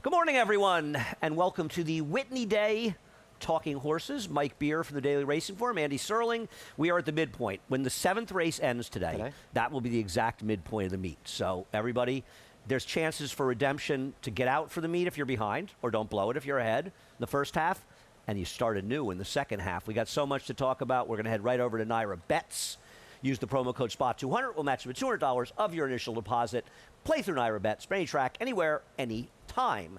Good morning, everyone, and welcome to the Whitney Day Talking Horses. Mike Beer from the Daily Racing Forum, Andy Serling. We are at the midpoint. When the 7th race ends today, that will be the exact midpoint of the meet. So, everybody, there's chances for redemption to get out for the meet if you're behind, or don't blow it if you're ahead in the first half, and you start anew in the second half. We got so much to talk about. We're going to head right over to Naira Bets. Use the promo code SPOT200. We'll match you with $200 of your initial deposit. Play through Naira Bets, any track, anywhere, any time.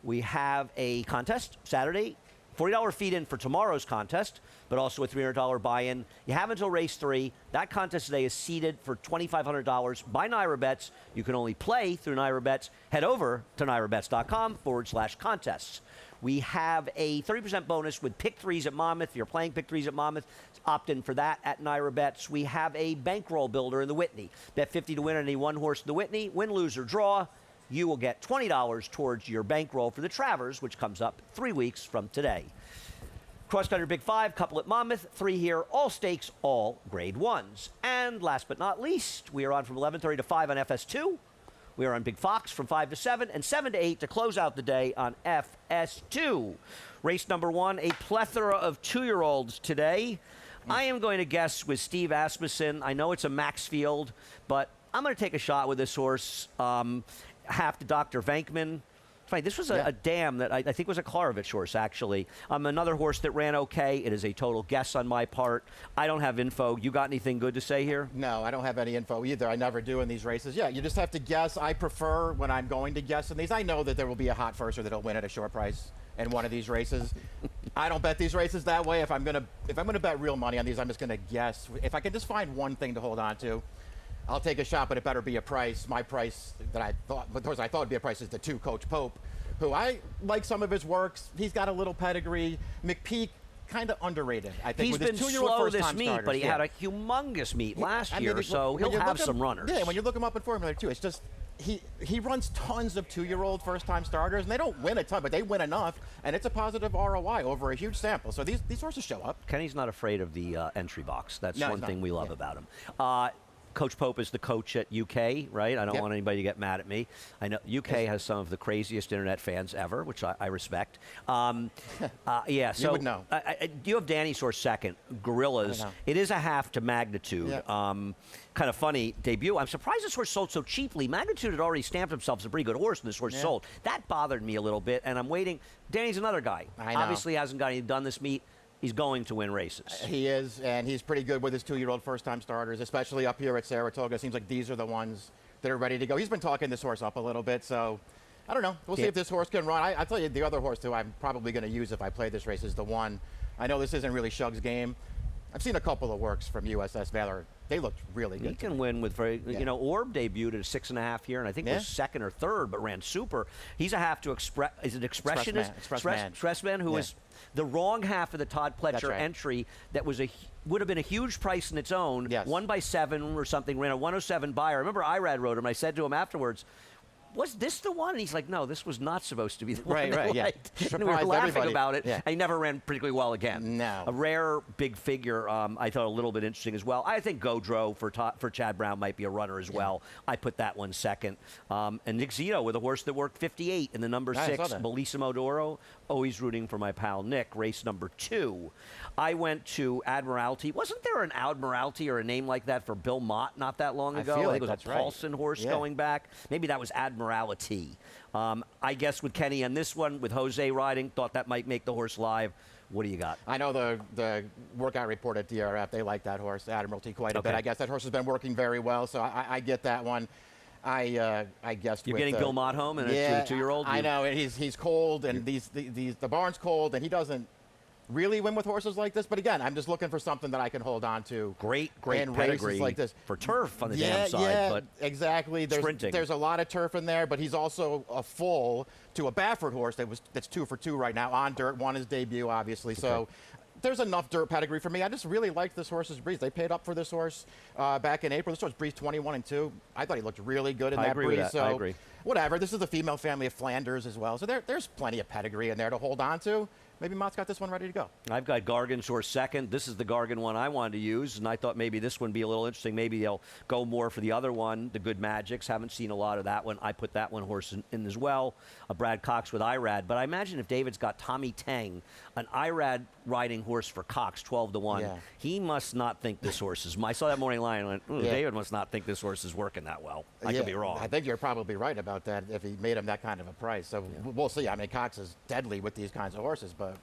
We have a contest Saturday, $40 feed-in for tomorrow's contest, but also a $300 buy-in. You have until race 3. That contest today is seeded for $2,500 by Naira Bets. You can only play through Naira Bets. Head over to nairabets.com/contests. We have a 30% bonus with pick threes at Monmouth. If you're playing pick threes at Monmouth, opt in for that at Naira Bets. We have a bankroll builder in the Whitney. Bet 50 to win on any one horse in the Whitney. Win, lose, or draw. You will get $20 towards your bankroll for the Travers, which comes up 3 weeks from today. Cross Country Big 5, couple at Monmouth, 3 here, all stakes, all grade 1s. And last but not least, we are on from 11:30 to 5 on FS2. We are on Big Fox from 5 to 7 and 7 to 8 to close out the day on FS2. Race number 1, a plethora of 2-year-olds today. I am going to guess with Steve Asmussen. I know it's a max field, but I'm going to take a shot with this horse. Half to Dr. Venkman. Funny, this was a dam that I think was a Klarovich horse, actually. Another horse that ran okay. It is a total guess on my part. I don't have info. You got anything good to say here? No, I don't have any info either. I never do in these races. Yeah, you just have to guess. I prefer when I'm going to guess in these. I know that there will be a hot firster that'll win at a short price in one of these races. I don't bet these races that way. If I'm gonna bet real money on these, I'm just gonna guess. If I can just find one thing to hold on to, I'll take a shot, but it better be a price. My price that I thought would be a price is the 2 Coach Pope, who I like some of his works. He's got a little pedigree. McPeak, kind of underrated, I think. He's with been his slow this meet, starters. but he had a humongous meet last year, so he'll have some runners. Yeah, when you look him up in Formula 2, it's just he runs tons of 2-year-old first-time starters, and they don't win a ton, but they win enough, and it's a positive ROI over a huge sample. So these horses show up. Kenny's not afraid of the entry box. That's one thing we love about him. Coach Pope is the coach at UK, right? I don't want anybody to get mad at me. I know UK has some of the craziest internet fans ever, which I respect. Yeah, so you would know. You have Danny's horse second, Gorillas. It is a half to Magnitude. Kind of funny debut. I'm surprised this horse sold so cheaply. Magnitude had already stamped himself as a pretty good horse, and this horse sold. That bothered me a little bit, and I'm waiting. Danny's another guy. Obviously hasn't got any done this meet. He's going to win races. He is, and he's pretty good with his 2-year-old first-time starters, especially up here at Saratoga. It seems like these are the ones that are ready to go. He's been talking this horse up a little bit, so I don't know. We'll see if this horse can run. I tell you, the other horse who I'm probably going to use if I play this race is the one. I know this isn't really Shug's game. I've seen a couple of works from USS Valor. They looked really good. He can win with you know, Orb debuted at a 6.5 here, and I think was second or third, but ran super. He's a half to is it Expressionist? Expressman, who is the wrong half of the Todd Pletcher entry that was would have been a huge price in its own. Won by 7 or something, ran a 107 buyer. I remember Irad wrote him. I said to him afterwards, was this the one? And he's like, no, this was not supposed to be the one. And we were laughing about it. And he never ran particularly well again. No. A rare big figure. I thought a little bit interesting as well. I think Godreau for Chad Brown might be a runner as well. I put that one second. And Nick Zito with a horse that worked 58 in the number 6, Bellissimo d'Oro. Always rooting for my pal Nick. Race number 2. I went to Admiralty. Wasn't there an Admiralty or a name like that for Bill Mott not that long ago? I think it was a Paulson horse going back. Maybe that was Admiralty. I guess with Kenny on this one, with Jose riding, thought that might make the horse live. What do you got? I know the workout report at DRF, they like that horse, Admiralty, quite a bit. I guess that horse has been working very well, so I get that one. I guessed you're getting Bill Mott home and a 2-year-old. I know, and he's cold, and the barn's cold, and he doesn't really win with horses like this. But again, I'm just looking for something that I can hold on to. Great pedigree like this for turf on the damn side. But exactly. There's a lot of turf in there, but he's also a full to a Baffert horse that's 2 for 2 right now on dirt. Won his debut, obviously. So there's enough dirt pedigree for me. I just really liked this horse's breeze. They paid up for this horse back in April. This horse breezed 21-2. I thought he looked really good in that breeze. With that. So I agree. Whatever. This is the female family of Flanders as well. So there's plenty of pedigree in there to hold on to. maybe Mott's got this one ready to go. I've got Gargan's horse second. This is the Gargan one I wanted to use, and I thought maybe this one would be a little interesting. Maybe they'll go more for the other one, the Good Magics. Haven't seen a lot of that one. I put that one horse in as well, a Brad Cox with Irad. But I imagine if David's got Tommy Tang, an Irad riding horse for Cox, 12-1, he must not think this horse is. I saw that morning line and went, David must not think this horse is working that well. I could be wrong. I think you're probably right about that if he made him that kind of a price. So we'll see. I mean, Cox is deadly with these kinds of horses, but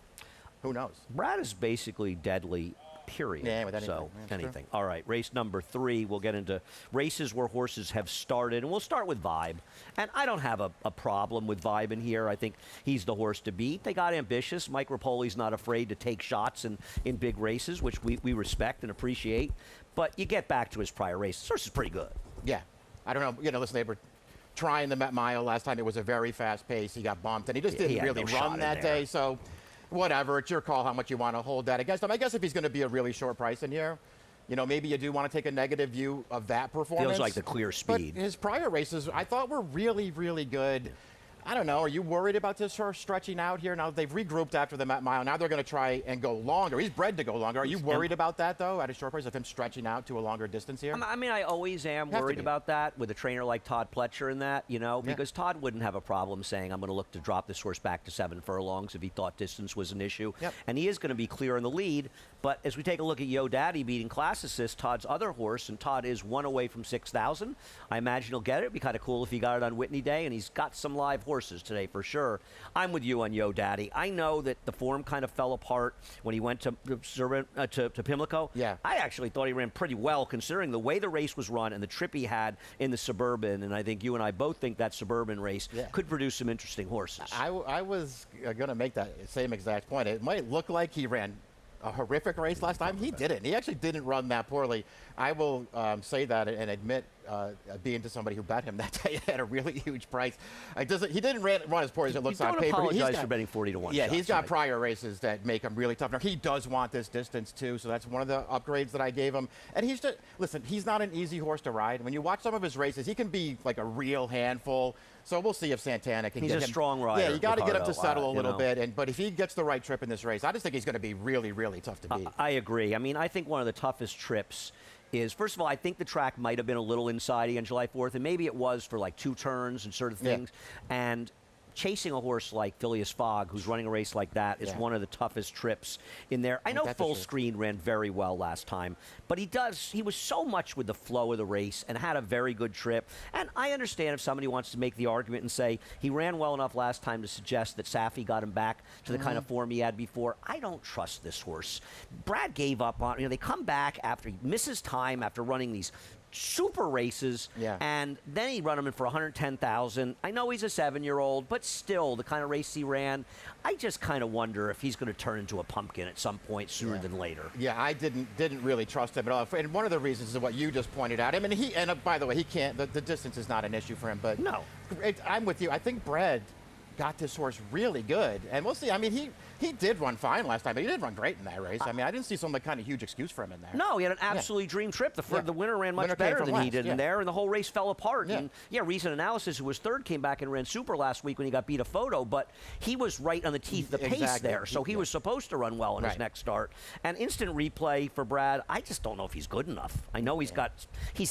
who knows? Brad is basically deadly, period. Yeah, with anything. So, anything. All right, race number 3. We'll get into races where horses have started, and we'll start with Vibe. And I don't have a problem with Vibe in here. I think he's the horse to beat. They got ambitious. Mike Rapoli's not afraid to take shots in big races, which we respect and appreciate. But you get back to his prior race. This horse is pretty good. Yeah. I don't know. You know, listen, they were trying the Met Mile last time. It was a very fast pace. He got bumped, and he just didn't really run that day. So whatever, it's your call how much you want to hold that against him. I guess if he's going to be a really short price in here, you know, maybe you do want to take a negative view of that performance. Feels like the clear speed. But his prior races, I thought were really, really good. I don't know. Are you worried about this horse stretching out here? Now they've regrouped after the Met Mile. Now they're going to try and go longer. He's bred to go longer. Are you worried about that, though, at a short price, of him stretching out to a longer distance here? I mean, I always am worried about that with a trainer like Todd Pletcher in that, you know, because Todd wouldn't have a problem saying, I'm going to look to drop this horse back to 7 furlongs if he thought distance was an issue. And he is going to be clear in the lead. But as we take a look at Yo Daddy beating Classicist, Todd's other horse, and Todd is 1 away from 6,000. I imagine he'll get it. It'd be kind of cool if he got it on Whitney Day, and he's got some live horses today for sure. I'm with you on Yo Daddy. I know that the form kind of fell apart when he went to Pimlico. I actually thought he ran pretty well considering the way the race was run and the trip he had in the Suburban, and I think you and I both think that Suburban race could produce some interesting horses. I was going to make that same exact point. It might look like he ran a horrific race last time. He didn't. He actually didn't run that poorly. I will say that and admit being to somebody who bet him that day at a really huge price. He didn't run as poor as it looks on paper. You don't apologize for betting 40-1. Yeah, he's got prior races that make him really tough. Now, he does want this distance, too, so that's one of the upgrades that I gave him. And he's just, listen, he's not an easy horse to ride. When you watch some of his races, he can be like a real handful. So we'll see if Santana can get him. He's a strong rider. Yeah, you got to get him to settle a little bit. But if he gets the right trip in this race, I just think he's going to be really, really tough to beat. I agree. I mean, I think one of the toughest trips is, first of all, I think the track might have been a little insidey on July 4th, and maybe it was for like 2 turns and certain things. And chasing a horse like Phileas Fogg, who's running a race like that, is one of the toughest trips in there. I know Full Screen ran very well last time, but he was so much with the flow of the race and had a very good trip. And I understand if somebody wants to make the argument and say he ran well enough last time to suggest that Safi got him back to the kind of form he had before. I don't trust this horse. Brad gave up on, they come back after he misses time after running these super races, and then he run him in for 110,000. I know he's a 7-year-old, but still, the kind of race he ran, I just kind of wonder if he's going to turn into a pumpkin at some point sooner than later. Yeah, I didn't really trust him at all. And one of the reasons is what you just pointed out. I mean, by the way, he can't. The distance is not an issue for him. But no, I'm with you. I think Brad got this horse really good, and we'll see. I mean, he did run fine last time, but he did run great in that race. I mean, I didn't see some kind of huge excuse for him in there. No, he had an absolutely dream trip. The winner ran much better than he did in there, and the whole race fell apart. And Recent Analysis, who was third, came back and ran super last week when he got beat a photo, but he was right on the teeth of the pace there, so he was supposed to run well in his next start. And instant replay for Brad, I just don't know if he's good enough. I know he's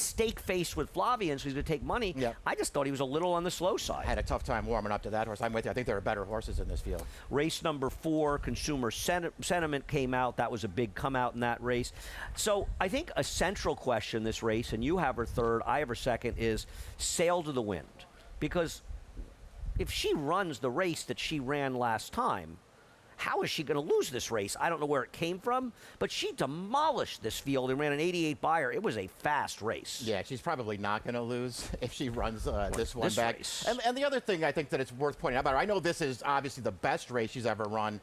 stake-faced with Flavian, so he's going to take money. I just thought he was a little on the slow side. I had a tough time warming up to that horse. I'm with you. I think there are better horses in this field. Race number 4, Consumer Sentiment came out. That was a big come out in that race. So I think a central question this race, and you have her third, I have her second, is Sail to the Wind. Because if she runs the race that she ran last time, how is she going to lose this race? I don't know where it came from, but she demolished this field and ran an 88 buyer. It was a fast race. Yeah, she's probably not going to lose if she runs this one back. And the other thing I think that it's worth pointing out about her, I know this is obviously the best race she's ever run,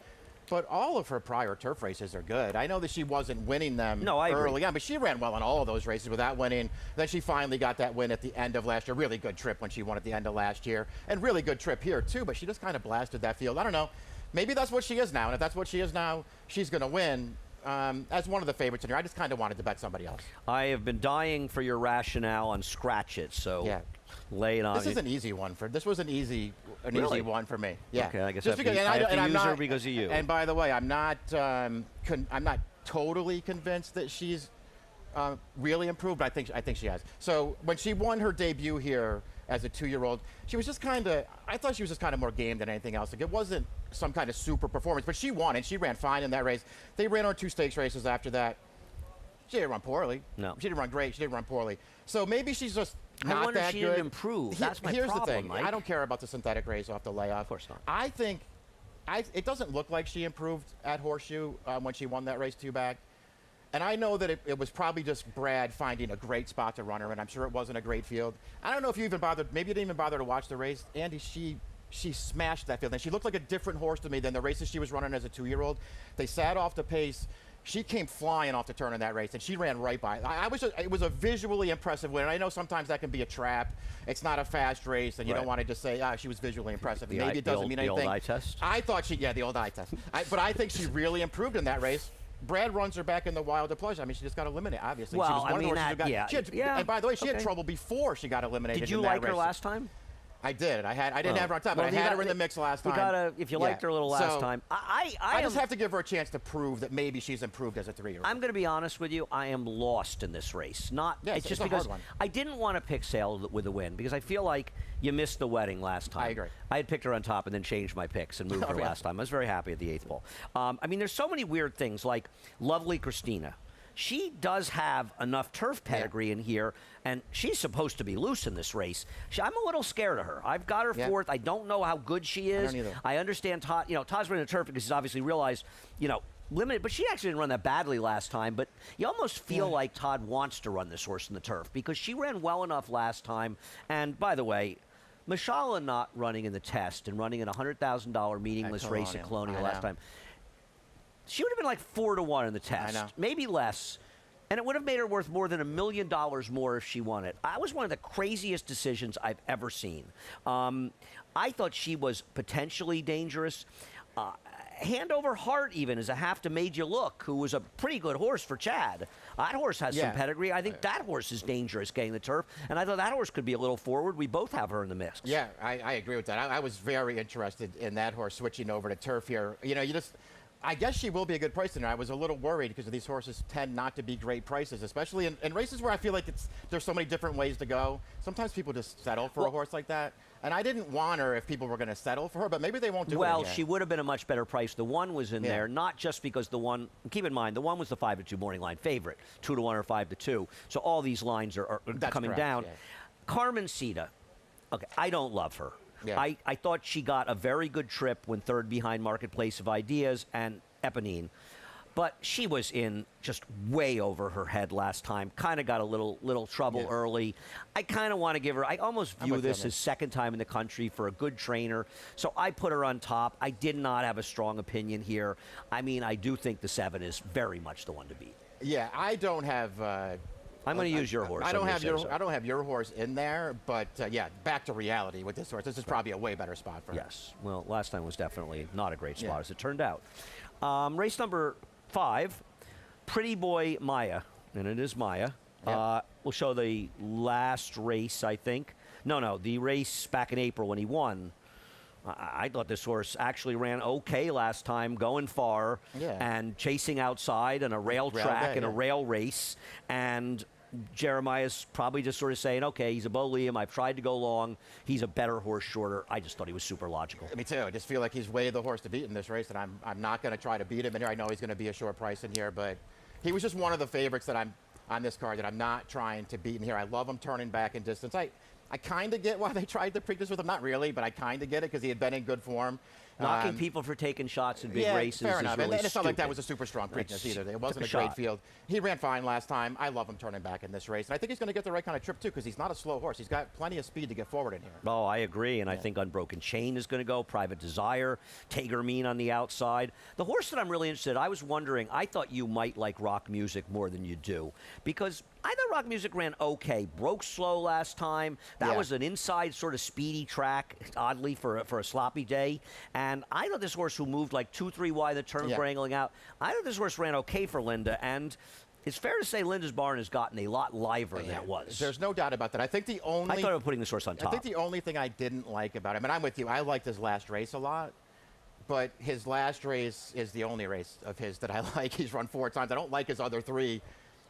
but all of her prior turf races are good. I know that she wasn't winning them early on, but she ran well in all of those races without winning. Then she finally got that win at the end of last year. Really good trip when she won at the end of last year. And really good trip here, too, but she just kind of blasted that field. I don't know. Maybe that's what she is now, and if that's what she is now, she's going to win. as one of the favorites in here. I just kind of wanted to bet somebody else. I have been dying for your rationale on Scratch It, so Yeah. lay it on. This is an easy one this was an easy one for me. Yeah. Okay, I guess just I because, have to I'm use not, her because of you. And by the way, I'm not totally convinced that she's really improved. But I think she has. So when she won her debut here as a 2-year-old, she was just kind of. I thought she was just kind of more game than anything else. Like it wasn't some kind of super performance, but she won and she ran fine in that race. They ran her 2 stakes races after that. She didn't run poorly. No. She didn't run great. She didn't run poorly. So maybe she's just not wonder if that she good. didn't improve. That's my Here's problem, the thing. Mike. I don't care about the synthetic race off the layoff. Of course not. I think it doesn't look like she improved at Horseshoe when she won that race 2 back. And I know that it was probably just Brad finding a great spot to run her, and I'm sure it wasn't a great field. I don't know if you even bothered. Maybe you didn't even bother to watch the race. Andy, she smashed that field, and she looked like a different horse to me than the races she was running as a 2-year-old. They sat off the pace. She came flying off the turn in that race, and she ran right by. It was a visually impressive win. And I know sometimes that can be a trap. It's not a fast race, and you don't want to just say, she was visually impressive. Maybe it doesn't mean anything. The old eye test? I thought the old eye test. But I think she really improved in that race. Brad runs her back in the Wilder Pleasure. I mean, she just got eliminated, obviously. Well, she was one of the horses who got, and by the way, she had trouble before she got eliminated. Did you like her last time? I did. I didn't have her on top, but I had her in the mix last time. You gotta, if you liked her a little last time. I just have to give her a chance to prove that maybe she's improved as a 3-year-old. I'm going to be honest with you. I am lost in this race. It's just because I didn't want to pick Sale with a win because I feel like you missed the wedding last time. I agree. I had picked her on top and then changed my picks and moved her last time. I was very happy at the 8th ball. I mean, there's so many weird things like Lovely Christina. She does have enough turf pedigree in here, and she's supposed to be loose in this race. I'm a little scared of her. I've got her 4th. I don't know how good she is. I don't either. I understand Todd. Todd's running the turf because he's obviously realized, limited, but she actually didn't run that badly last time. But you almost feel like Todd wants to run this horse in the turf because she ran well enough last time. And by the way, Mashallah not running in the test and running in a $100,000 meaningless race at Colonial last time. She would have been like 4-1 in the test, maybe less, and it would have made her worth more than $1 million more if she won it. That was one of the craziest decisions I've ever seen. I thought she was potentially dangerous. Hand Over Heart even is a half to Made You Look, who was a pretty good horse for Chad. That horse has some pedigree. I think that horse is dangerous getting the turf, and I thought that horse could be a little forward. We both have her in the mix. Yeah, I agree with that. I was very interested in that horse switching over to turf here. I guess she will be a good price in there. I was a little worried because these horses tend not to be great prices, especially in races where I feel like there's so many different ways to go. Sometimes people just settle for a horse like that. And I didn't want her if people were going to settle for her, but maybe they won't do it. Well, she would have been a much better price. The 1 was in there, not just because the 1, keep in mind, the 1 was the 5-2 morning line favorite, 2-1 or 5-2. So all these lines are coming down. Yeah. Carmen Sita, okay, I don't love her. Yeah. I thought she got a very good trip when 3rd behind Marketplace of Ideas and Eponine. But she was in just way over her head last time. Kind of got a little trouble early. I kind of want to give her, I almost view this as second time in the country for a good trainer. So I put her on top. I did not have a strong opinion here. I mean, I do think the 7 is very much the one to beat. Yeah, I don't have... I'm going to use your horse. I don't have your horse in there, but yeah, back to reality with this horse. This is probably a way better spot for her. Yes. Well, last time was definitely not a great spot, as it turned out. Race number 5, Pretty Boy Maya, and it is Maya. We'll show the last race, I think. No, the race back in April when he won. I thought this horse actually ran okay last time, going far and chasing outside on a rail track in a rail race. And Jeremiah's probably just sort of saying, okay, he's a Bo Liam. I've tried to go long. He's a better horse shorter. I just thought he was super logical. Me too. I just feel like he's way the horse to beat in this race, and I'm not going to try to beat him in here. I know he's going to be a short price in here, but he was just one of the favorites that I'm on this card that I'm not trying to beat in here. I love him turning back in distance. I kind of get why they tried to pick this with him. Not really, but I kind of get it because he had been in good form. Knocking people for taking shots in big races fair enough. is really and it's not like that was a super strong Preakness either. It wasn't a great field. He ran fine last time. I love him turning back in this race. And I think he's going to get the right kind of trip, too, because he's not a slow horse. He's got plenty of speed to get forward in here. Oh, I agree. And I think Unbroken Chain is going to go. Private Desire, Tager Mean on the outside. The horse that I'm really interested in, I was wondering, I thought you might like Rock Music more than you do. Because I thought Rock Music ran okay. Broke slow last time. That was an inside sort of speedy track, oddly, for a sloppy day. And And I thought this horse, who moved like 2-3 wide, the turn for angling out, I thought this horse ran okay for Linda. And it's fair to say Linda's barn has gotten a lot liver than it was. There's no doubt about that. I think the only... I thought about putting this horse on top. I think the only thing I didn't like about him, and I'm with you, I liked his last race a lot, but his last race is the only race of his that I like. He's run 4 times. I don't like his other 3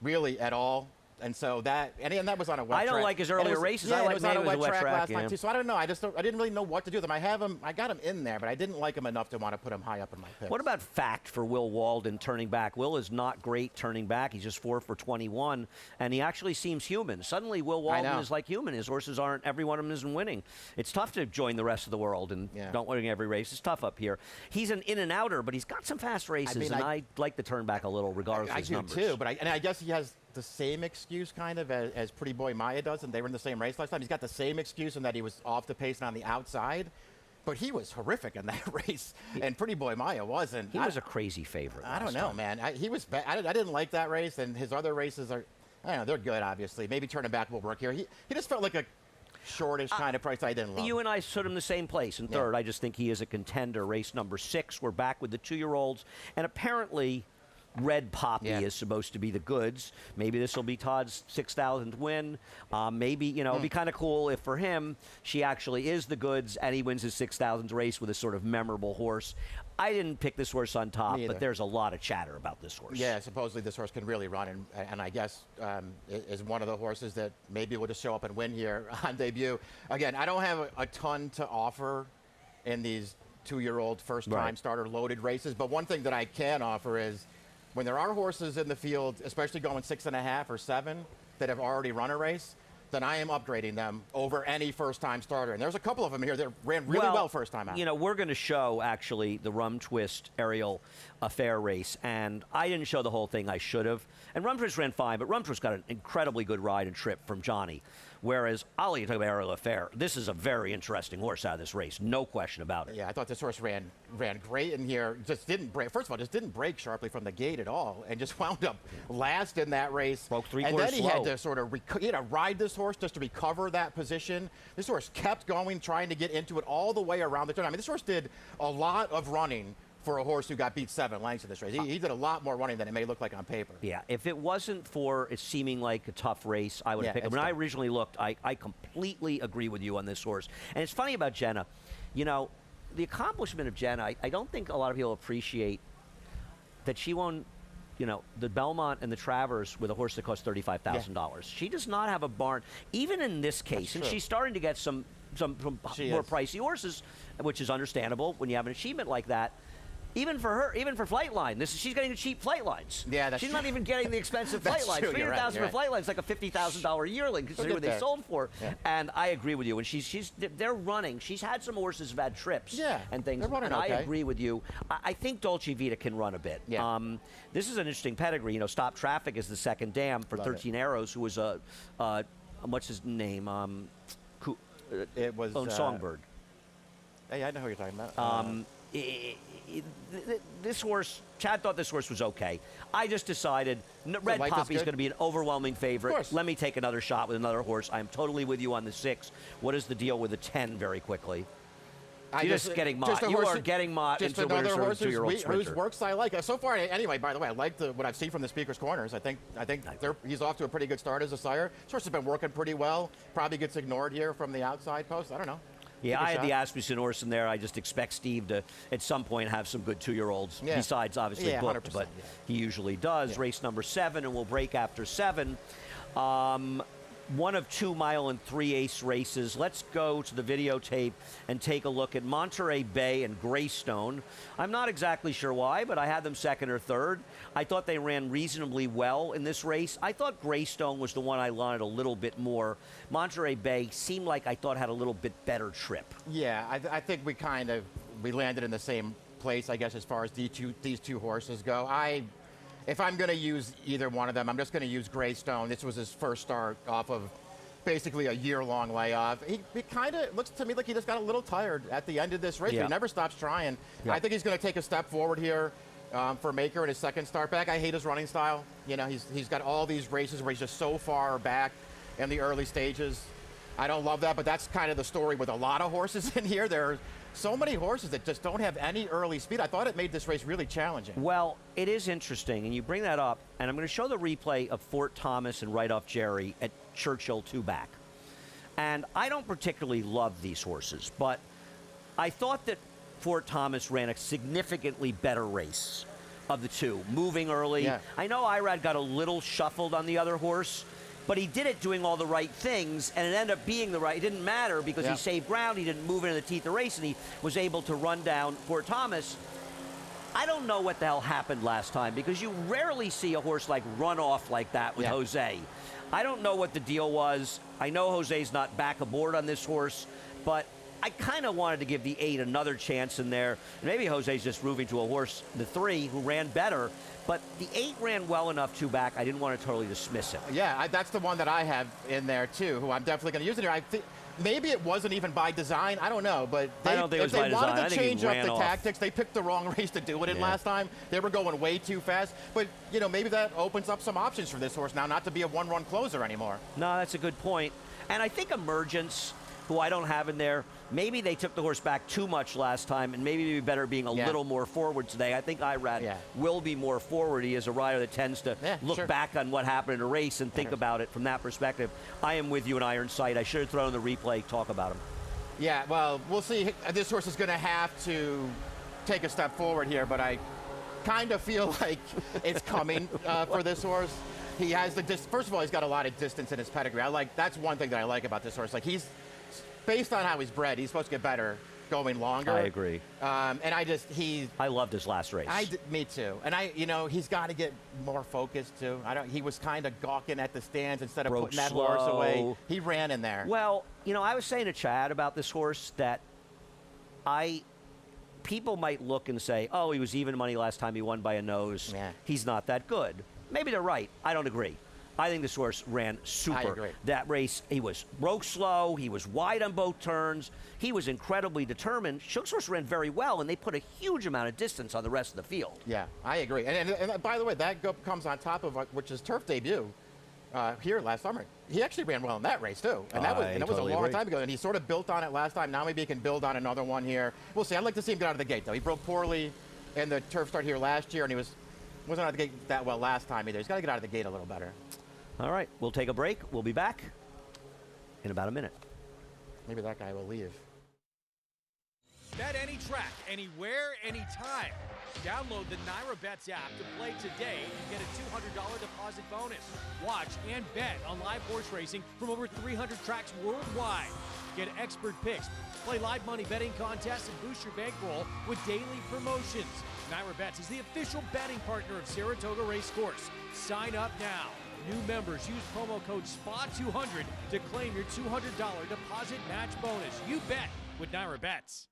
really at all. And so that, and that was on a wet track. I don't like his earlier races. Yeah, I like it was on a wet track last yeah. time too. So I don't know. I didn't really know what to do with him. I got him in there, but I didn't like him enough to want to put him high up in my picks. What about Fact for Will Walden turning back? Will is not great turning back. He's just 4 for 21, and he actually seems human. Suddenly, Will Walden is like human. His horses aren't, every one of them isn't winning. It's tough to join the rest of the world and don't win every race. It's tough up here. He's an in and outer, but he's got some fast races, and I like the turn back a little, regardless of his numbers. I do too, but I guess he has the same excuse kind of as Pretty Boy Maya does, and they were in the same race last time. He's got the same excuse in that he was off the pace and on the outside, but he was horrific in that race, and Pretty Boy Maya wasn't. He was a crazy favorite. I don't know, man. He was bad. I didn't like that race, and his other races are, I don't know, they're good, obviously. Maybe turning back will work here. He just felt like a shortish kind of price I didn't love. You and I put him the same place in third. I just think he is a contender. Race number 6. We're back with the 2-year-olds, and apparently Red Poppy is supposed to be the goods. Maybe this will be Todd's 6,000th win. Maybe, it'd be kind of cool if for him she actually is the goods and he wins his 6,000th race with a sort of memorable horse. I didn't pick this horse on top, but there's a lot of chatter about this horse. Yeah, supposedly this horse can really run, and I guess is one of the horses that maybe will just show up and win here on debut. Again, I don't have a ton to offer in these 2-year-old first-time starter loaded races, but one thing that I can offer is when there are horses in the field, especially going 6.5 or 7, that have already run a race, then I am upgrading them over any first-time starter. And there's a couple of them here that ran really well first time out. We're going to show, actually, the Rum Twist Aerial Affair race, and I didn't show the whole thing. I should have. And Rum Twist ran fine, but Rum Twist got an incredibly good ride and trip from Johnny. Whereas, I'll let you talk about Aerial Affair. This is a very interesting horse out of this race, no question about it. Yeah, I thought this horse ran great in here. Just didn't break. First of all, just didn't break sharply from the gate at all, and just wound up last in that race. Broke 3/4 and then he slow. had to sort of ride this horse just to recover that position. This horse kept going, trying to get into it all the way around the turn. I mean, this horse did a lot of running for a horse who got beat 7 lengths in this race. He did a lot more running than it may look like on paper. Yeah, if it wasn't for it seeming like a tough race, I would have picked him. When I originally looked, I completely agree with you on this horse. And it's funny about Jenna. The accomplishment of Jenna, I don't think a lot of people appreciate that she won, the Belmont and the Travers with a horse that cost $35,000. She does not have a barn, even in this case, and she's starting to get some more pricey horses, which is understandable when you have an achievement like that. Even for her, even for Flightline, she's getting the cheap Flightlines. Yeah, she's not even getting the expensive Flightlines. $300,000 for Flightline's like a $50,000 yearling, considering what they sold for. Yeah. And I agree with you. And they're running. She's had some horses who've had trips and things. They're running and okay. I agree with you. I think Dolce Vita can run a bit. Yeah. This is an interesting pedigree. Stop Traffic is the second dam for 13 Arrows, who was what's his name? It was Songbird. Hey, I know who you're talking about. This horse, Chad thought this horse was okay. I just decided Red Poppy is going to be an overwhelming favorite. Let me take another shot with another horse. I'm totally with you on the 6. What is the deal with the 10 very quickly? You're just getting Mott. You are getting Mott into another horse whose works I like. So far, anyway, by the way, I like what I've seen from the Speaker's Corners. I think he's off to a pretty good start as a sire. This horse has been working pretty well. Probably gets ignored here from the outside post. I don't know. Yeah, I had the Asmussen horse in there. I just expect Steve to, at some point, have some good 2-year-olds, besides obviously booked, but he usually does. Race number 7, and we'll break after 7. One of 2 mile and 3/8 races. Let's go to the videotape and take a look at Monterey Bay and Greystone. I'm not exactly sure why, but I had them second or third. I thought they ran reasonably well in this race. I thought Greystone was the one I wanted a little bit more. Monterey Bay seemed like I thought had a little bit better trip. Yeah, I think we landed in the same place, I guess, as far as these two horses go. If I'm going to use either one of them, I'm just going to use Greystone. This was his first start off of basically a year-long layoff. He kind of looks to me like he just got a little tired at the end of this race. But he never stops trying. I think he's going to take a step forward here for Maker in his second start back. I hate his running style. He's got all these races where he's just so far back in the early stages. I don't love that, but that's kind of the story with a lot of horses in here. They're so many horses that just don't have any early speed. I thought it made this race really challenging. Well, it is interesting, and you bring that up, and I'm going to show the replay of Fort Thomas and Right Off Jerry at Churchill 2 back. And I don't particularly love these horses, but I thought that Fort Thomas ran a significantly better race of the two, moving early. Yeah. I know Irad got a little shuffled on the other horse, but he did it doing all the right things, and it ended up being the right. It didn't matter because he saved ground. He didn't move into the teeth of the race, and he was able to run down Fort Thomas. I don't know what the hell happened last time because you rarely see a horse like run off like that with Jose. I don't know what the deal was. I know Jose's not back aboard on this horse, but I kind of wanted to give the 8 another chance in there. Maybe Jose's just moving to a horse, the 3, who ran better. But the 8 ran well enough 2 back. I didn't want to totally dismiss it. Yeah, that's the one that I have in there too, who I'm definitely going to use in here. I think maybe it wasn't even by design. I don't know, but I don't think it was by design. wanted to change up the off. tactics. They picked the wrong race to do it in last time. They were going way too fast. But you know, maybe that opens up some options for this horse now, not to be a one-run closer anymore. No, that's a good point. And I think Emergence, who I don't have in there, maybe they took the horse back too much last time, and maybe it'd be better being a little more forward today. I think Irad will be more forward. He is a rider that tends to look back on what happened in a race and think about it from that perspective. I am with you in Iron Sight. I should have thrown the replay, talk about him. Yeah, well, we'll see. This horse is going to have to take a step forward here, but I kind of feel like it's coming for this horse. He has the first of all, he's got a lot of distance in his pedigree. That's one thing that I like about this horse. Like, he's based on how he's bred, he's supposed to get better going longer. I agree. And I loved his last race. Me too. And he's got to get more focused too. He was kind of gawking at the stands instead of putting that horse away. He ran in there. Well, I was saying to Chad about this horse that people might look and say, oh, he was even money last time he won by a nose. Yeah. He's not that good. Maybe they're right. I don't agree. I think this horse ran super. I agree. That race, he broke slow. He was wide on both turns. He was incredibly determined. Shook's horse ran very well, and they put a huge amount of distance on the rest of the field. Yeah, I agree. And by the way, that comes on top of which is turf debut here last summer. He actually ran well in that race too, and that was a long time ago. And he sort of built on it last time. Now maybe he can build on another one here. We'll see. I'd like to see him get out of the gate though. He broke poorly in the turf start here last year, and he wasn't out of the gate that well last time either. He's got to get out of the gate a little better. All right, we'll take a break. We'll be back in about a minute. Maybe that guy will leave. Bet any track, anywhere, anytime. Download the NyraBets app to play today and get a $200 deposit bonus. Watch and bet on live horse racing from over 300 tracks worldwide. Get expert picks, play live money betting contests, and boost your bankroll with daily promotions. NyraBets is the official betting partner of Saratoga Racecourse. Sign up now. New members use promo code SPA200 to claim your $200 deposit match bonus. You bet with NyraBets.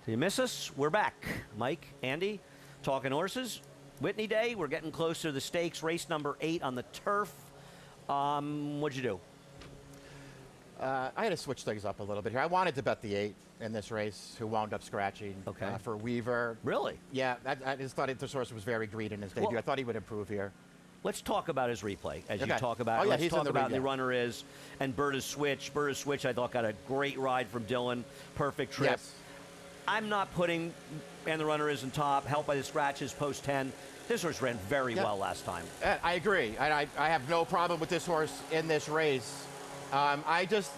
Did you miss us? We're back. Mike, Andy, talking horses. Whitney Day, we're getting closer to the stakes. Race number 8 on the turf. What'd you do? I had to switch things up a little bit here. I wanted to bet the 8 in this race, who wound up scratching for Weaver. Really? Yeah, I just thought this horse was very green in his debut. I thought he would improve here. Let's talk about his replay as you talk about. Yeah, let's he's talk about the the runner is and Berta's Switch. Berta's Switch, I thought, got a great ride from Dylan. Perfect trip. Yes. I'm not putting and the runner is in top. Helped by the scratches post 10. This horse ran very well last time. I agree. I have no problem with this horse in this race. I just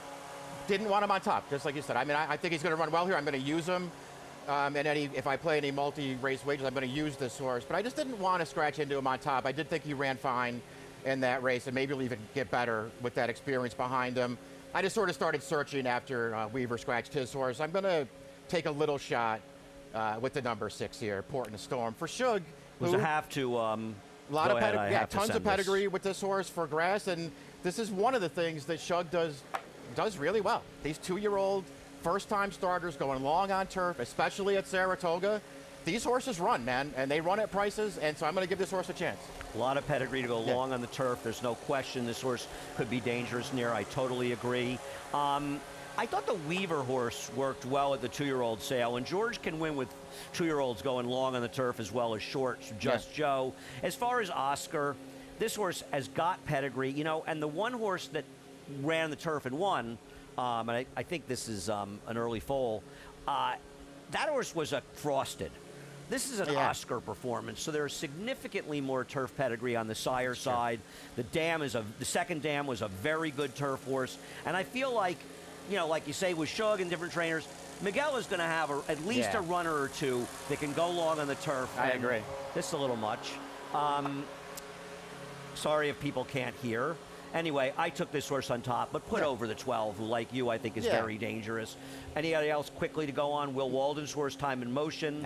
didn't want him on top, just like you said. I mean, I think he's going to run well here. I'm going to use him. And if I play any multi-race wages, I'm going to use this horse. But I just didn't want to scratch into him on top. I did think he ran fine in that race, and maybe he'll even get better with that experience behind him. I just sort of started searching after Weaver scratched his horse. I'm going to take a little shot with the number 6 here, Port in the Storm. For Shug, was a have to. A lot of pedigree, tons of pedigree with this horse for grass, and this is one of the things that Shug does really well. These 2-year-old first-time starters going long on turf, especially at Saratoga. These horses run, man, and they run at prices, and so I'm going to give this horse a chance. A lot of pedigree to go long on the turf. There's no question this horse could be dangerous near. I totally agree. I thought the Weaver horse worked well at the 2-year-old sale, and George can win with 2-year-olds going long on the turf as well as short. Just Joe. As far as Oscar, this horse has got pedigree, you know, and the one horse that ran the turf and won, and I think this is an early foal, that horse was a Frosted. This is an Oscar performance, so there's significantly more turf pedigree on the sire side. The second dam was a very good turf horse, and I feel like, you know, like you say with Shug and different trainers, Miguel is going to have at least a runner or two that can go long on the turf. I agree. This is a little much. Sorry if people can't hear. Anyway, I took this horse on top, but put over the 12, who, like you, I think is very dangerous. Anybody else quickly to go on? Will Walden's horse, Time in Motion.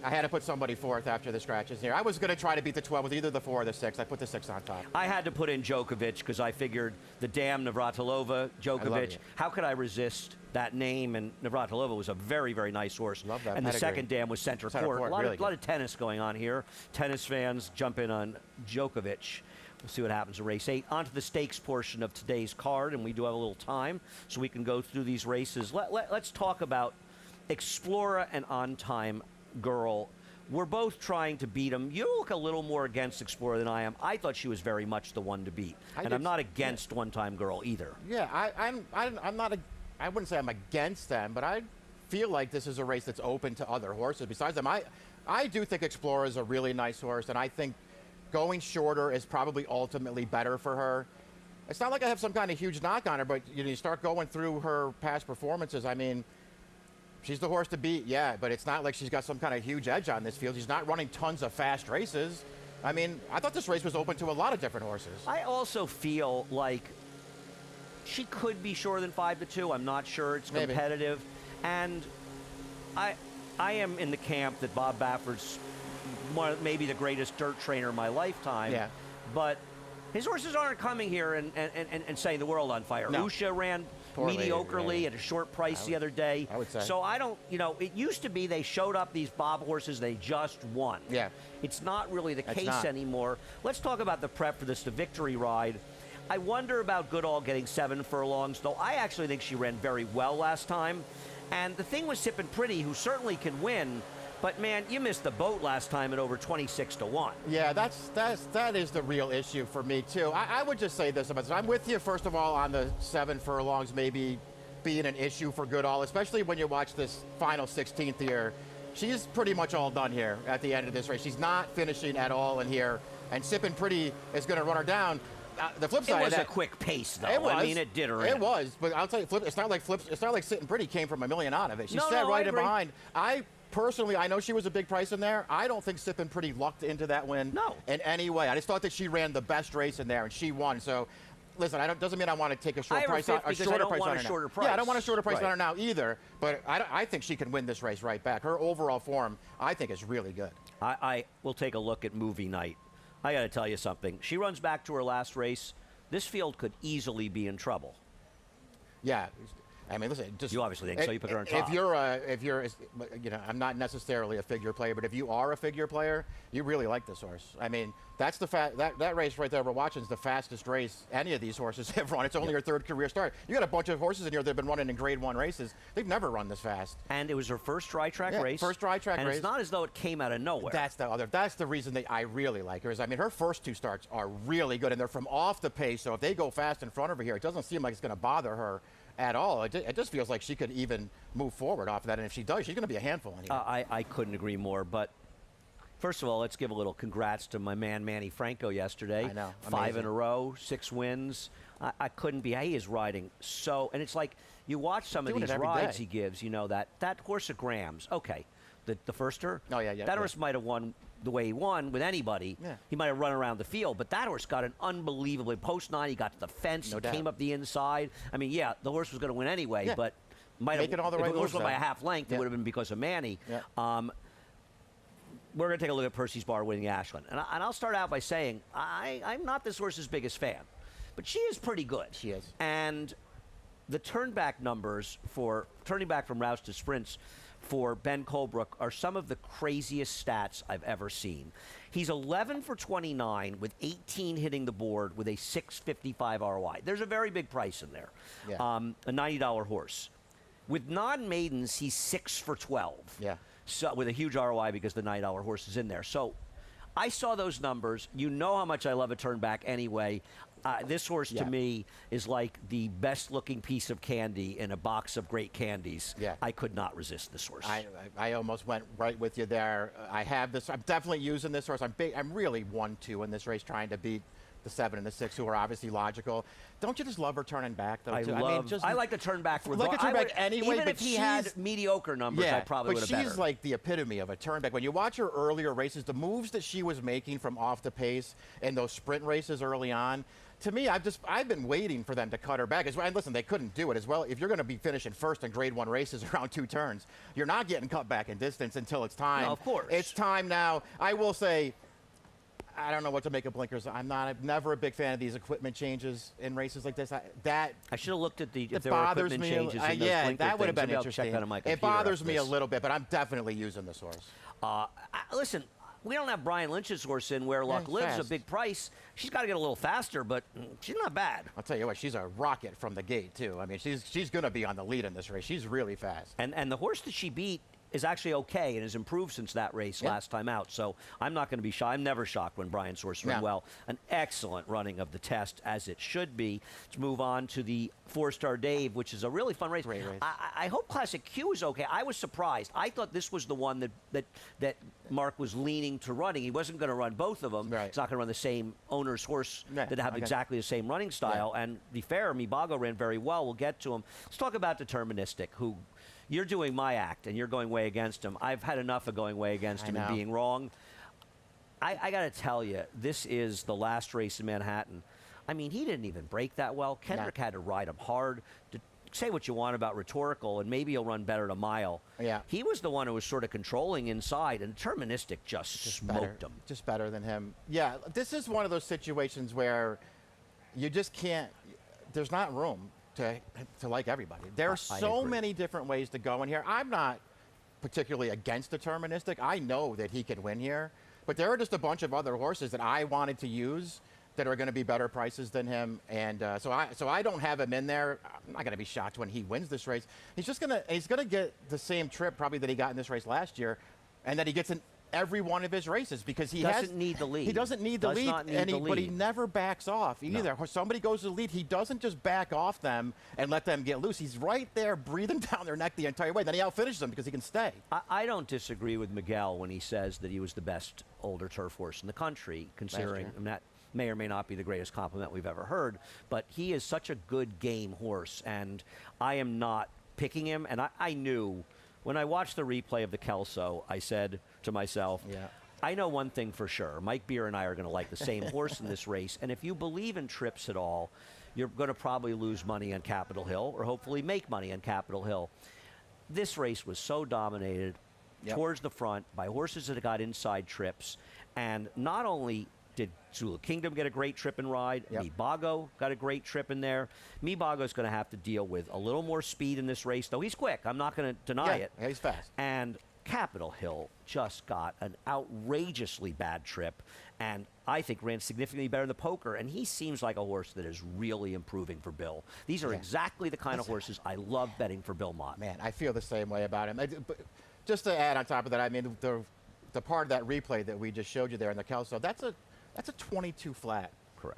I had to put somebody fourth after the scratches here. I was going to try to beat the 12 with either the 4 or the 6. I put the 6 on top. I had to put in Djokovic because I figured the damn Navratilova, Djokovic. How could I resist that name? And Navratilova was a very, very nice horse. Love that and pedigree. The second dam was Center Court. A lot of tennis going on here. Tennis fans jump in on Djokovic. We'll see what happens in race 8. On to the stakes portion of today's card, and we do have a little time, so we can go through these races. Let's talk about Explorer and On Time Girl. We're both trying to beat them. You look a little more against Explorer than I am. I thought she was very much the one to beat, and I'm not against One Time Girl either. Yeah, I'm not. I wouldn't say I'm against them, but I feel like this is a race that's open to other horses besides them. I do think Explorer is a really nice horse, and I think going shorter is probably ultimately better for her. It's not like I have some kind of huge knock on her, but you start going through her past performances. I mean, she's the horse to beat, but it's not like she's got some kind of huge edge on this field. She's not running tons of fast races. I mean, I thought this race was open to a lot of different horses. I also feel like she could be shorter than 5-2. I'm not sure. It's competitive. And I am in the camp that Bob Baffert's maybe the greatest dirt trainer of my lifetime. Yeah. But his horses aren't coming here and setting the world on fire. No. Usha ran mediocrely at a short price the other day. I would say. So I don't, you know, it used to be they showed up these Bob horses, they just won. Yeah. It's not really the case anymore. Let's talk about the prep for this, the victory ride. I wonder about Goodall getting 7 furlongs, though I actually think she ran very well last time. And the thing with Sippin' Pretty, who certainly can win, but man, you missed the boat last time at over 26-1. Yeah, that is the real issue for me too. I would just say this about this. I'm with you first of all on the 7 furlongs maybe being an issue for Goodall, especially when you watch this final 16th here. She's pretty much all done here at the end of this race. She's not finishing at all in here, and Sippin' Pretty is going to run her down. The flip side of that, it was a quick pace, though. It was. I mean, it did her in. It was, but I'll tell you, it's not like Sitting Pretty came from a million out of it. She sat right in behind. Personally, I know she was a big price in there. I don't think Sippin' Pretty lucked into that win in any way. I just thought that she ran the best race in there, and she won. So, listen, doesn't mean I want to take a shorter price on her now. Yeah, I don't want a shorter price on her now either. But I think she can win this race right back. Her overall form, I think, is really good. I will take a look at movie night. I got to tell you something. She runs back to her last race. This field could easily be in trouble. Yeah. I mean, listen. You obviously think so. You put her on top. If you're, you know, I'm not necessarily a figure player, but if you are a figure player, you really like this horse. I mean, that's the that race right there we're watching is the fastest race any of these horses have run. It's only her 3rd career start. You got a bunch of horses in here that have been running in Grade 1 races. They've never run this fast. And it was her first dry track race. First dry track race. And it's not as though it came out of nowhere. That's the reason that I really like her. Is I mean, her first 2 starts are really good, and they're from off the pace. So if they go fast in front of her here, it doesn't seem like it's going to bother her at all. It just feels like she could even move forward off of that, and if she does, she's going to be a handful in here. I couldn't agree more, but first of all, let's give a little congrats to my man Manny Franco yesterday. I know. 5 in a row, 6 wins. I couldn't be. He is riding so, and it's like you watch some of these rides he gives, you know, that horse at Graham's, okay, the firster, that horse might have won the way he won with anybody. He might have run around the field, but that horse got an unbelievably post 9. He got to the fence, he came up the inside. I mean, the horse was going to win anyway, but might have all the right if the horse went by a half length, it would have been because of Manny. We're going to take a look at Percy's Bar winning Ashland, and I'll start out by saying I'm not this horse's biggest fan, but she is pretty good. She is, and the turn back numbers for turning back from routes to sprints for Ben Colebrook are some of the craziest stats I've ever seen. He's 11 for 29 with 18 hitting the board with a 655 ROI. There's a very big price in there. Yeah. A $90 horse. With non-maidens, he's 6 for 12. Yeah. So with a huge ROI because the $90 horse is in there. So I saw those numbers. You know how much I love a turn back anyway. This horse to me is like the best looking piece of candy in a box of great candies. Yeah. I could not resist this horse. I almost went right with you there. I have this. I'm definitely using this horse. I'm really 1-2 in this race, trying to beat the 7 and the 6, who are obviously logical. Don't you just love her turning back, though? I like the turn back. Like a turn back anyway. Even but if he had mediocre numbers, I probably would have bet her. But she's like the epitome of a turn back. When you watch her earlier races, the moves that she was making from off the pace in those sprint races early on, to me, I've been waiting for them to cut her back. And listen, they couldn't do it as well. If you're going to be finishing first in Grade 1 races around 2 turns, you're not getting cut back in distance until it's time. No, of course. It's time now. I will say, I don't know what to make of blinkers. I'm never a big fan of these equipment changes in races like this. I should have looked at if there bothers were equipment me. changes in those Yeah, blinker that would have things. been Maybe I'll interesting. check out on my It computer bothers after me a this. little bit, but I'm definitely using this horse. Listen, we don't have Brian Lynch's horse in where luck lives, fast. a big price. She's got to get a little faster, but she's not bad. I'll tell you what, she's a rocket from the gate, too. I mean, she's going to be on the lead in this race. She's really fast. And the horse that she beat is actually okay and has improved since that race last time out. So I'm not going to be shocked. I'm never shocked when Brian's horse run well. An excellent running of the test, as it should be. Let's move on to the 4-Star Dave, which is a really fun race. Great race. I hope Classic Q is okay. I was surprised. I thought this was the one that Mark was leaning to running. He wasn't going to run both of them. Right. He's not going to run the same owner's horse that have okay. exactly the same running style. And to be fair, Mibago ran very well. We'll get to him. Let's talk about Deterministic, who you're doing my act and you're going way against him. I've had enough of going way against him and being wrong. I got to tell you, this is the last race in Manhattan. I mean, he didn't even break that well. Kendrick had to ride him hard. Say what you want about rhetorical, and maybe he'll run better at a mile. Yeah. He was the one who was sort of controlling inside, and Deterministic just smoked him. Just better than him. Yeah, this is one of those situations where you just can't, there's not room to like everybody. There are so many different ways to go in here. I'm not particularly against Deterministic. I know that he can win here, but there are just a bunch of other horses that I wanted to use that are going to be better prices than him, and so I don't have him in there. I'm not going to be shocked when he wins this race. He's gonna get the same trip probably that he got in this race last year, and that he gets in every one of his races because he doesn't need the lead. He doesn't need the lead, but he never backs off either. No. Somebody goes to the lead, he doesn't just back off them and let them get loose. He's right there breathing down their neck the entire way. Then he outfinishes them because he can stay. I don't disagree with Miguel when he says that he was the best older turf horse in the country, considering that may or may not be the greatest compliment we've ever heard, but he is such a good game horse, and I am not picking him. And I knew when I watched the replay of the Kelso, I said to myself, I know one thing for sure. Mike Beer and I are going to like the same horse in this race, and if you believe in trips at all, you're going to probably lose money on Capitol Hill or hopefully make money on Capitol Hill. This race was so dominated towards the front by horses that got inside trips, and not only did Zulu Kingdom get a great trip and ride, Mibago got a great trip in there. Mibago's going to have to deal with a little more speed in this race, though he's quick. I'm not going to deny it. Yeah, he's fast. And Capitol Hill just got an outrageously bad trip, and I think ran significantly better in the poker, and he seems like a horse that is really improving for Bill. These are exactly the kind of horses I love betting for Bill Mott. Man, I feel the same way about him. But just to add on top of that, I mean, the part of that replay that we just showed you there in the Kelso, that's a 22 flat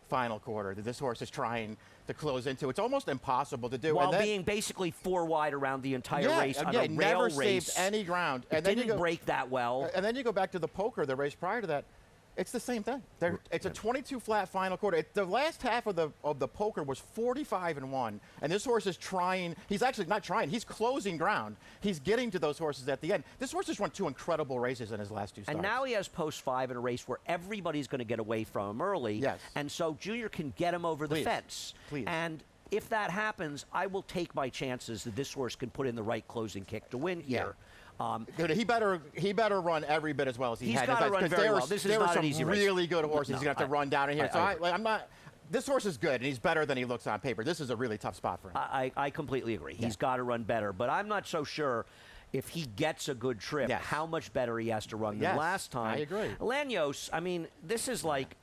final quarter that this horse is trying to close into. It's almost impossible to do. While being basically 4 wide around the entire race on a rail never race. saved any ground. And then didn't break that well. And then you go back to the poker, the race prior to that. It's the same thing. It's a 22 flat final quarter. The last half of the poker was 45-1, and this horse is trying. He's actually not trying. He's closing ground. He's getting to those horses at the end. This horse has run 2 incredible races in his last 2 starts. And now he has post 5 in a race where everybody's going to get away from him early. Yes. And so Junior can get him over the fence. Please. And if that happens, I will take my chances that this horse can put in the right closing kick to win here. He better run every bit as well as he had. He's got to run very well. This is not an easy race. There are some really good horses he's going to have to run down in here. I'm not. This horse is good, and he's better than he looks on paper. This is a really tough spot for him. I completely agree. He's got to run better, but I'm not so sure. if he gets a good trip, Yes. how much better he has to run than Yes, last time. I agree. Lanyos, I mean, this is like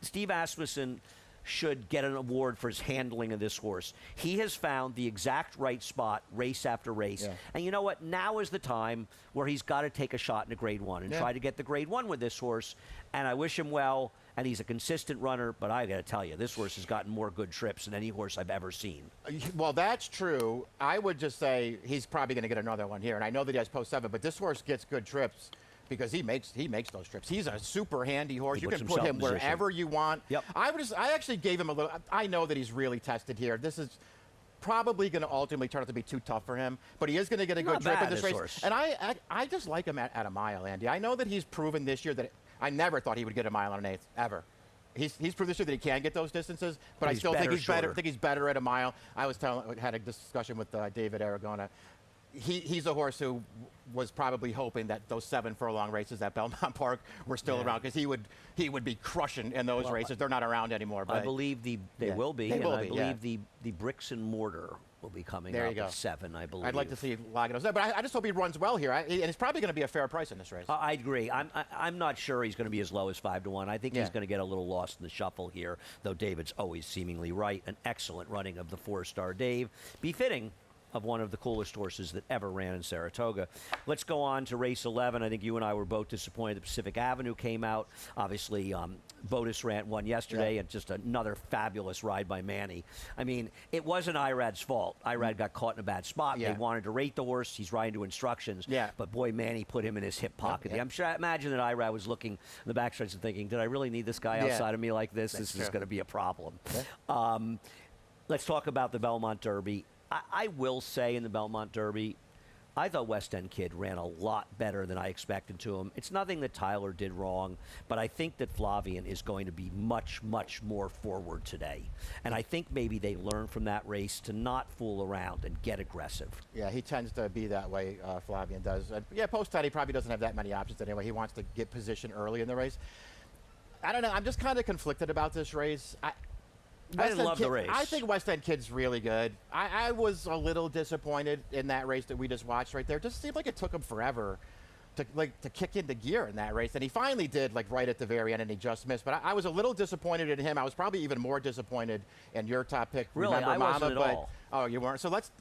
Steve Asmussen should get an award for his handling of this horse. He has found the exact right spot race after race. Yeah. And you know what? Now is the time where he's got to take a shot in a Grade 1 and try to get the Grade 1 with this horse. And I wish him well. And he's a consistent runner, but I got to tell you, this horse has gotten more good trips than any horse I've ever seen. Well, that's true. I would just say he's probably going to get another one here. And I know that he has post 7, but this horse gets good trips because he makes those trips. He's a super handy horse. You puts can put himself him in position. wherever you want. Yep. I actually gave him a little. I know that he's really tested here. This is probably going to ultimately turn out to be too tough for him, but he is going to get a good Not trip bad, in this this race. horse. And I just like him at a mile, Andy. I know that he's proven this year that I never thought he would get a mile and an eighth ever. He's proved this year that he can get those distances, but I he's still think he's better. shorter. I think he's better at a mile. I had a discussion with David Aragona. He's a horse who was probably hoping that those 7 furlong races at Belmont Park were still around because he would be crushing in those races. They're not around anymore. But I believe they will be. They will and be, I believe the bricks and mortar will be coming There up you go. at 7, I believe. I'd like to see Lagos there, but I just hope he runs well here. And it's probably going to be a fair price in this race. I agree. I'm not sure he's going to be as low as 5-1. I think he's going to get a little lost in the shuffle here, though David's always seemingly right. An excellent running of the 4-star Dave. Befitting of one of the coolest horses that ever ran in Saratoga. Let's go on to race 11. I think you and I were both disappointed that Pacific Avenue came out. Obviously, Botus won yesterday, and just another fabulous ride by Manny. I mean, it wasn't Irad's fault. Irad got caught in a bad spot. They wanted to rate the horse. He's riding to instructions. But boy, Manny put him in his hip pocket. I imagine that Irad was looking in the backstretch and thinking, did I really need this guy outside of me like this? This is going to be a problem. Let's talk about the Belmont Derby. I will say in the Belmont Derby, I thought West End Kid ran a lot better than I expected to him. It's nothing that Tyler did wrong, but I think that Flavian is going to be much, much more forward today. And I think maybe they learn from that race to not fool around and get aggressive. Yeah, he tends to be that way, Flavian does. Post-time, he probably doesn't have that many options anyway. He wants to get position early in the race. I don't know. I'm just kind of conflicted about this race. I didn't love the race. I think West End Kid's really good. I was a little disappointed in that race that we just watched right there. It just seemed like it took him forever to kick into gear in that race. And he finally did, right at the very end, and he just missed. But I was a little disappointed in him. I was probably even more disappointed in your top pick. Really, Remember I wasn't Mama, at all. Oh, you weren't? So let's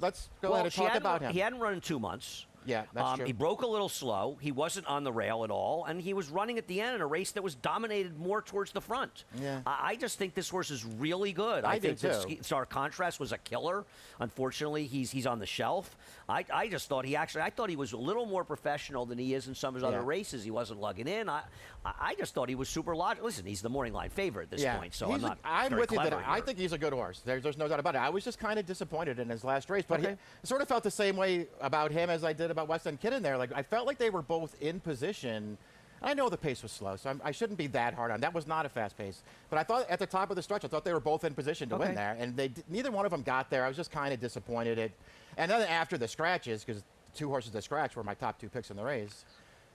go ahead and talk about him. He hadn't run in 2 months. Yeah, that's true. He broke a little slow. He wasn't on the rail at all, and he was running at the end in a race that was dominated more towards the front. Yeah. I just think this horse is really good. I think do, that too. Star Contrast was a killer. Unfortunately, he's on the shelf. I just thought I thought he was a little more professional than he is in some of his other races. He wasn't lugging in. I just thought he was super logical. Listen, he's the morning line favorite at this point, so I'm with you. clever I here. think he's a good horse. There's no doubt about it. I was just kind of disappointed in his last race, but I sort of felt the same way about him as I did about West End Kid in there. I felt like they were both in position. I know the pace was slow, so I shouldn't be that hard on. That was not a fast pace. But I thought at the top of the stretch, I thought they were both in position to win there, and neither one of them got there. I was just kind of disappointed. And then after the scratches, because 2 horses that scratch were my top 2 picks in the race,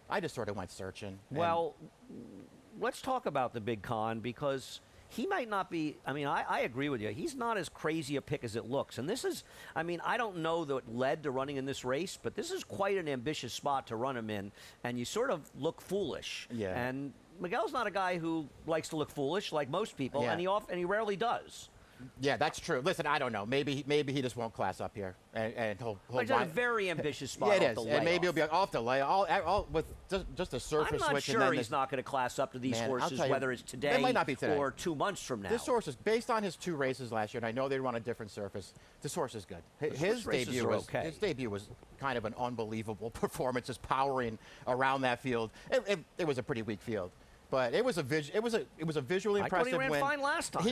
I just sort of went searching. Well, let's talk about the Big Con, because he might not be, I agree with you. He's not as crazy a pick as it looks. And this is, I don't know that it led to running in this race, but this is quite an ambitious spot to run him in. And you sort of look foolish. Yeah. And Miguel's not a guy who likes to look foolish like most people, and he rarely does. Yeah, that's true. Listen, I don't know. Maybe he just won't class up here, and he'll It's a very ambitious spot. Yeah, it off is, the and maybe he'll layoff. be off the lay, all with just a surface I'm not switch. sure and then he's not going to class up to these Man, I'll horses, tell you, whether it's today, it might not be today. or 2 months from now. This horse is based on his 2 races last year, and I know they run a different surface. This horse is good. His debut was kind of an unbelievable performance, just powering around that field. It was a pretty weak field. But it was a visually impressive win. I thought he ran fine last time.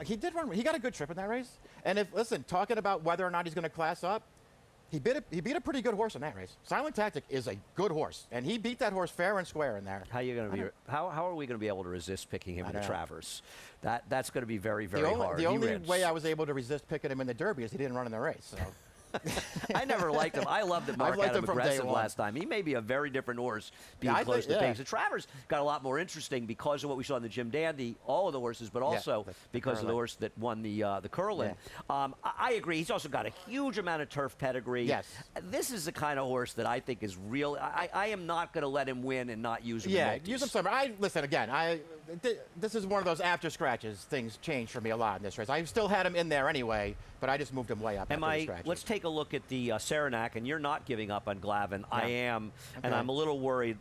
He did run. He got a good trip in that race. And talking about whether or not he's going to class up, he beat a pretty good horse in that race. Silent Tactic is a good horse, and he beat that horse fair and square in there. How are we going to be able to resist picking him in the Travers? That's going to be very, very hard. The only way I was able to resist picking him in the Derby is he didn't run in the race. So. I never liked him. I loved it. I've Mark liked had him him from day aggressive one. last time. He may be a very different horse being I close think- to the yeah. pace. And Travers got a lot more interesting because of what we saw in the Jim Dandy, all of the horses, but also the because of the Curlin. horse that won the Curlin. I agree. He's also got a huge amount of turf pedigree. Yes. This is the kind of horse that I think is real. I am not going to let him win and not use him. Yeah, in multis. use him somewhere. Listen again. This is one of those after scratches. Things changed for me a lot in this race. I still had him in there anyway, but I just moved him way up. after the scratches. Let's take a look at the Saranac, and you're not giving up on Glavin. I am, and Okay. I'm a little worried.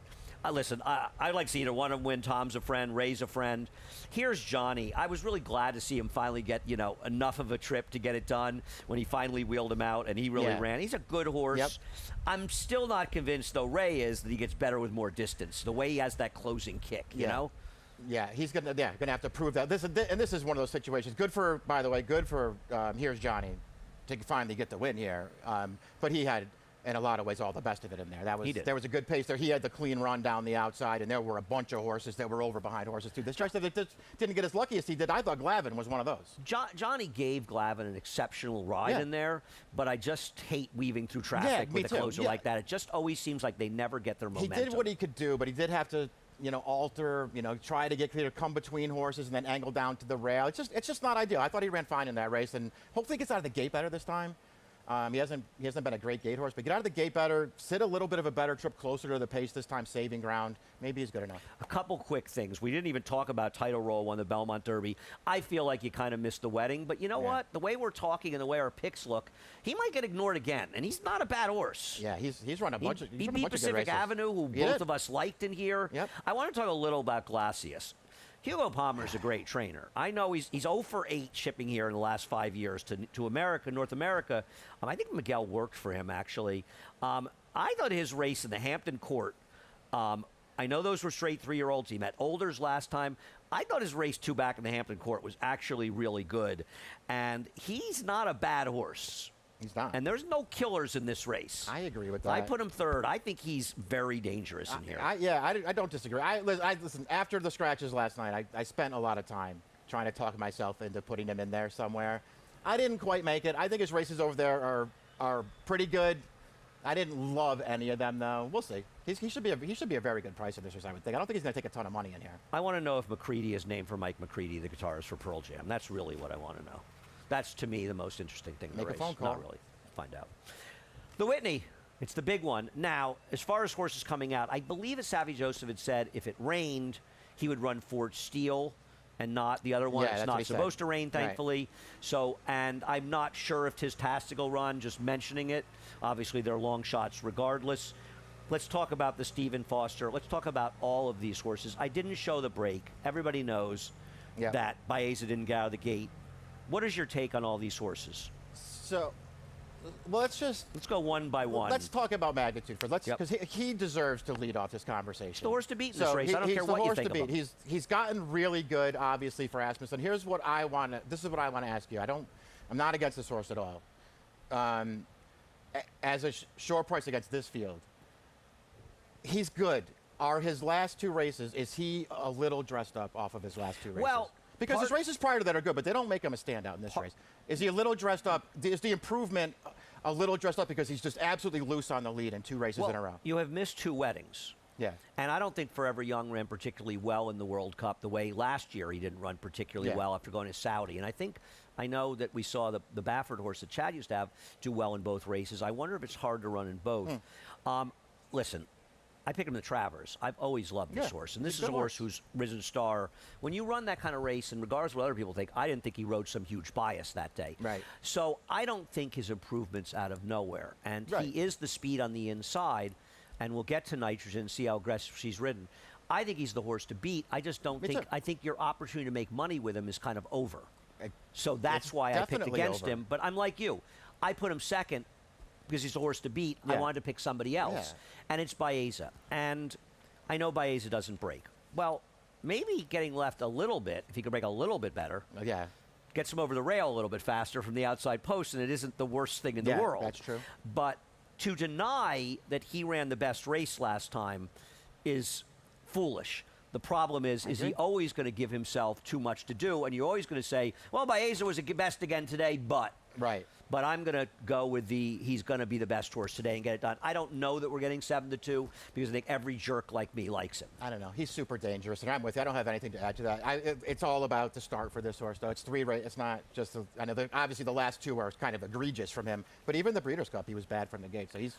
Listen, I like to see either one of them win. Tom's a friend, Ray's a friend. Here's Johnny. I was really glad to see him finally get, enough of a trip to get it done when he finally wheeled him out, and he really ran. He's a good horse. Yep. I'm still not convinced, though, Ray is, that he gets better with more distance. The way he has that closing kick, you know? Yeah, he's gonna have to prove that. This is one of those situations. By the way, good for here's Johnny to finally get the win here. But he had, in a lot of ways, all the best of it in there. He did. There was a good pace there. He had the clean run down the outside, and there were a bunch of horses that were over behind horses too. This stretch that didn't get as lucky as he did. I thought Glavin was one of those. Johnny gave Glavin an exceptional ride in there, but I just hate weaving through traffic me with a too. closer like that. It just always seems like they never get their momentum. He did what he could do, but he did have to, alter, try to get clear, come between horses and then angle down to the rail. It's just not ideal. I thought he ran fine in that race, and hopefully he gets out of the gate better this time. He hasn't been a great gate horse, but get out of the gate better, sit a little bit of a better trip closer to the pace this time, saving ground. Maybe he's good enough. A couple quick things. We didn't even talk about Title Roll on the Belmont Derby. I feel like you kind of missed the wedding, but you know what? The way we're talking and the way our picks look, he might get ignored again, and he's not a bad horse. Yeah, he's run a bunch of. He beat Pacific Avenue, who both of us liked in here. Yep. I want to talk a little about Glacius. Hugo Palmer's a great trainer. I know he's 0 for 8 shipping here in the last 5 years to America, North America. I think Miguel worked for him, actually. I thought his race in the Hampton Court, I know those were straight 3-year-olds. He met Olders last time. I thought his race 2 back in the Hampton Court was actually really good. And he's not a bad horse. He's not. And there's no killers in this race. I agree with that. I put him third. I think he's very dangerous in here. I don't disagree. Listen, after the scratches last night, I spent a lot of time trying to talk myself into putting him in there somewhere. I didn't quite make it. I think his races over there are pretty good. I didn't love any of them, though. We'll see. He should be a very good price in this race, I would think. I don't think he's going to take a ton of money in here. I want to know if McCready is named for Mike McCready, the guitarist for Pearl Jam. That's really what I want to know. That's, to me, the most interesting thing in the Make a race. phone call. Not really. Find out. The Whitney, it's the big one. Now, as far as horses coming out, I believe that Savvy Joseph had said if it rained, he would run Fort Steele and not the other one. Yeah, It's that's not what he said. supposed to rain, Right. thankfully. So, and I'm not sure if his Tastical run, just mentioning it. Obviously, they're long shots regardless. Let's talk about the Stephen Foster. Let's talk about all of these horses. I didn't show the break. Everybody knows that Baeza didn't get out of the gate. What is your take on all these horses? So, well, let's go one by one. Let's talk about magnitude first. Yep. Because he deserves to lead off this conversation. The horse to beat in this race. I don't care what you think of him. He's gotten really good, obviously, for Asmussen. Here's what I want to. This is what I want to ask you. I'm not against this horse at all. As a short price against this field, he's good. Are his last 2 races? Is he a little dressed up off of his last 2 races? Well, because his races prior to that are good, but they don't make him a standout in this race. Is he a little dressed up? Is the improvement a little dressed up because he's just absolutely loose on the lead in 2 races in a row? You have missed 2 weddings. Yeah. And I don't think Forever Young ran particularly well in the World Cup the way last year he didn't run particularly well after going to Saudi. And I know that we saw the Baffert horse that Chad used to have do well in both races. I wonder if it's hard to run in both. Listen, I picked him in the Travers. I've always loved this horse. And this is a horse who's risen star. When you run that kind of race, and regardless of what other people think, I didn't think he rode some huge bias that day. Right. So I don't think his improvement's out of nowhere. And he is the speed on the inside. And we'll get to Nitrogen and see how aggressive she's ridden. I think he's the horse to beat. I just don't think. I think your opportunity to make money with him is kind of over. So that's why I picked against him. But I'm like you. I put him second because he's the horse to beat. I wanted to pick somebody else. And it's Baeza. And I know Baeza doesn't break. Well, maybe getting left a little bit, if he could break a little bit better. Gets him over the rail a little bit faster from the outside post, and it isn't the worst thing in the world. That's true. But to deny that he ran the best race last time is foolish. The problem is he always going to give himself too much to do, and you're always going to say, well, Baeza was the best again today, but Right. But I'm going to go with he's going to be the best horse today and get it done. I don't know that we're getting 7-2 because I think every jerk like me likes him. I don't know. He's super dangerous, and I'm with you. I don't have anything to add to that. It's all about the start for this horse, though. It's 3 races. It's not just. I know obviously the last 2 are kind of egregious from him, but even the Breeders' Cup, he was bad from the gate. So he's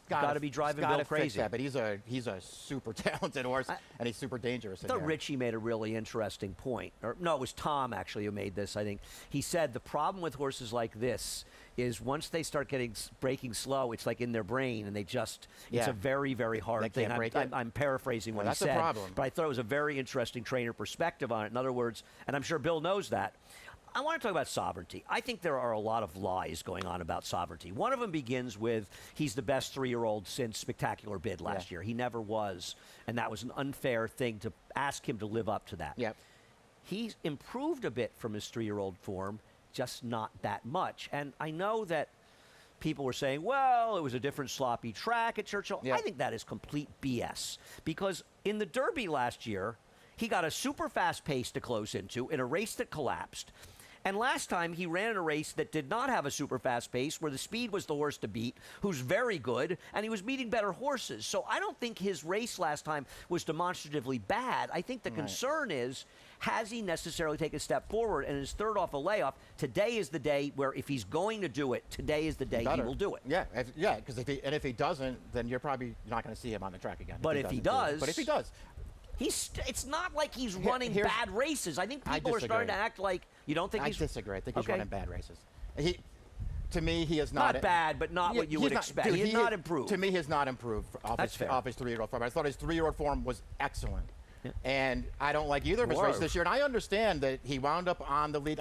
got to be driving Bill crazy. That, but he's a super talented horse, and he's super dangerous. I thought Richie made a really interesting point. Or no, it was Tom actually who made this. I think he said the problem with horses like this is once they start breaking slow, it's like in their brain, and it's a very, very hard thing. I'm paraphrasing what he said. That's a problem. But I thought it was a very interesting trainer perspective on it. In other words, and I'm sure Bill knows that, I want to talk about sovereignty. I think there are a lot of lies going on about sovereignty. One of them begins with he's the best 3-year-old since Spectacular Bid last year. He never was, and that was an unfair thing to ask him to live up to that. Yep. He's improved a bit from his 3-year-old form, just not that much. And I know that people were saying, well, it was a different sloppy track at Churchill. Yep. I think that is complete BS because in the Derby last year, he got a super fast pace to close into in a race that collapsed. And last time he ran in a race that did not have a super fast pace, where the speed was the horse to beat, who's very good, and he was meeting better horses. So I don't think his race last time was demonstratively bad. I think the concern is, has he necessarily taken a step forward? And his third off a layoff, today is the day where if he's going to do it, today is the day he will do it. Yeah, because if he doesn't, then you're probably not going to see him on the track again. But if he does, it's not like he's running bad races. I think people are starting to act like you don't think he's. I disagree. I think he's running bad races. To me, he is not bad, but not what you would expect. He has not improved. To me, he has not improved off his 3-year-old form. I thought his 3-year-old form was excellent. Yeah. And I don't like either of his races this year. And I understand that he wound up on the lead.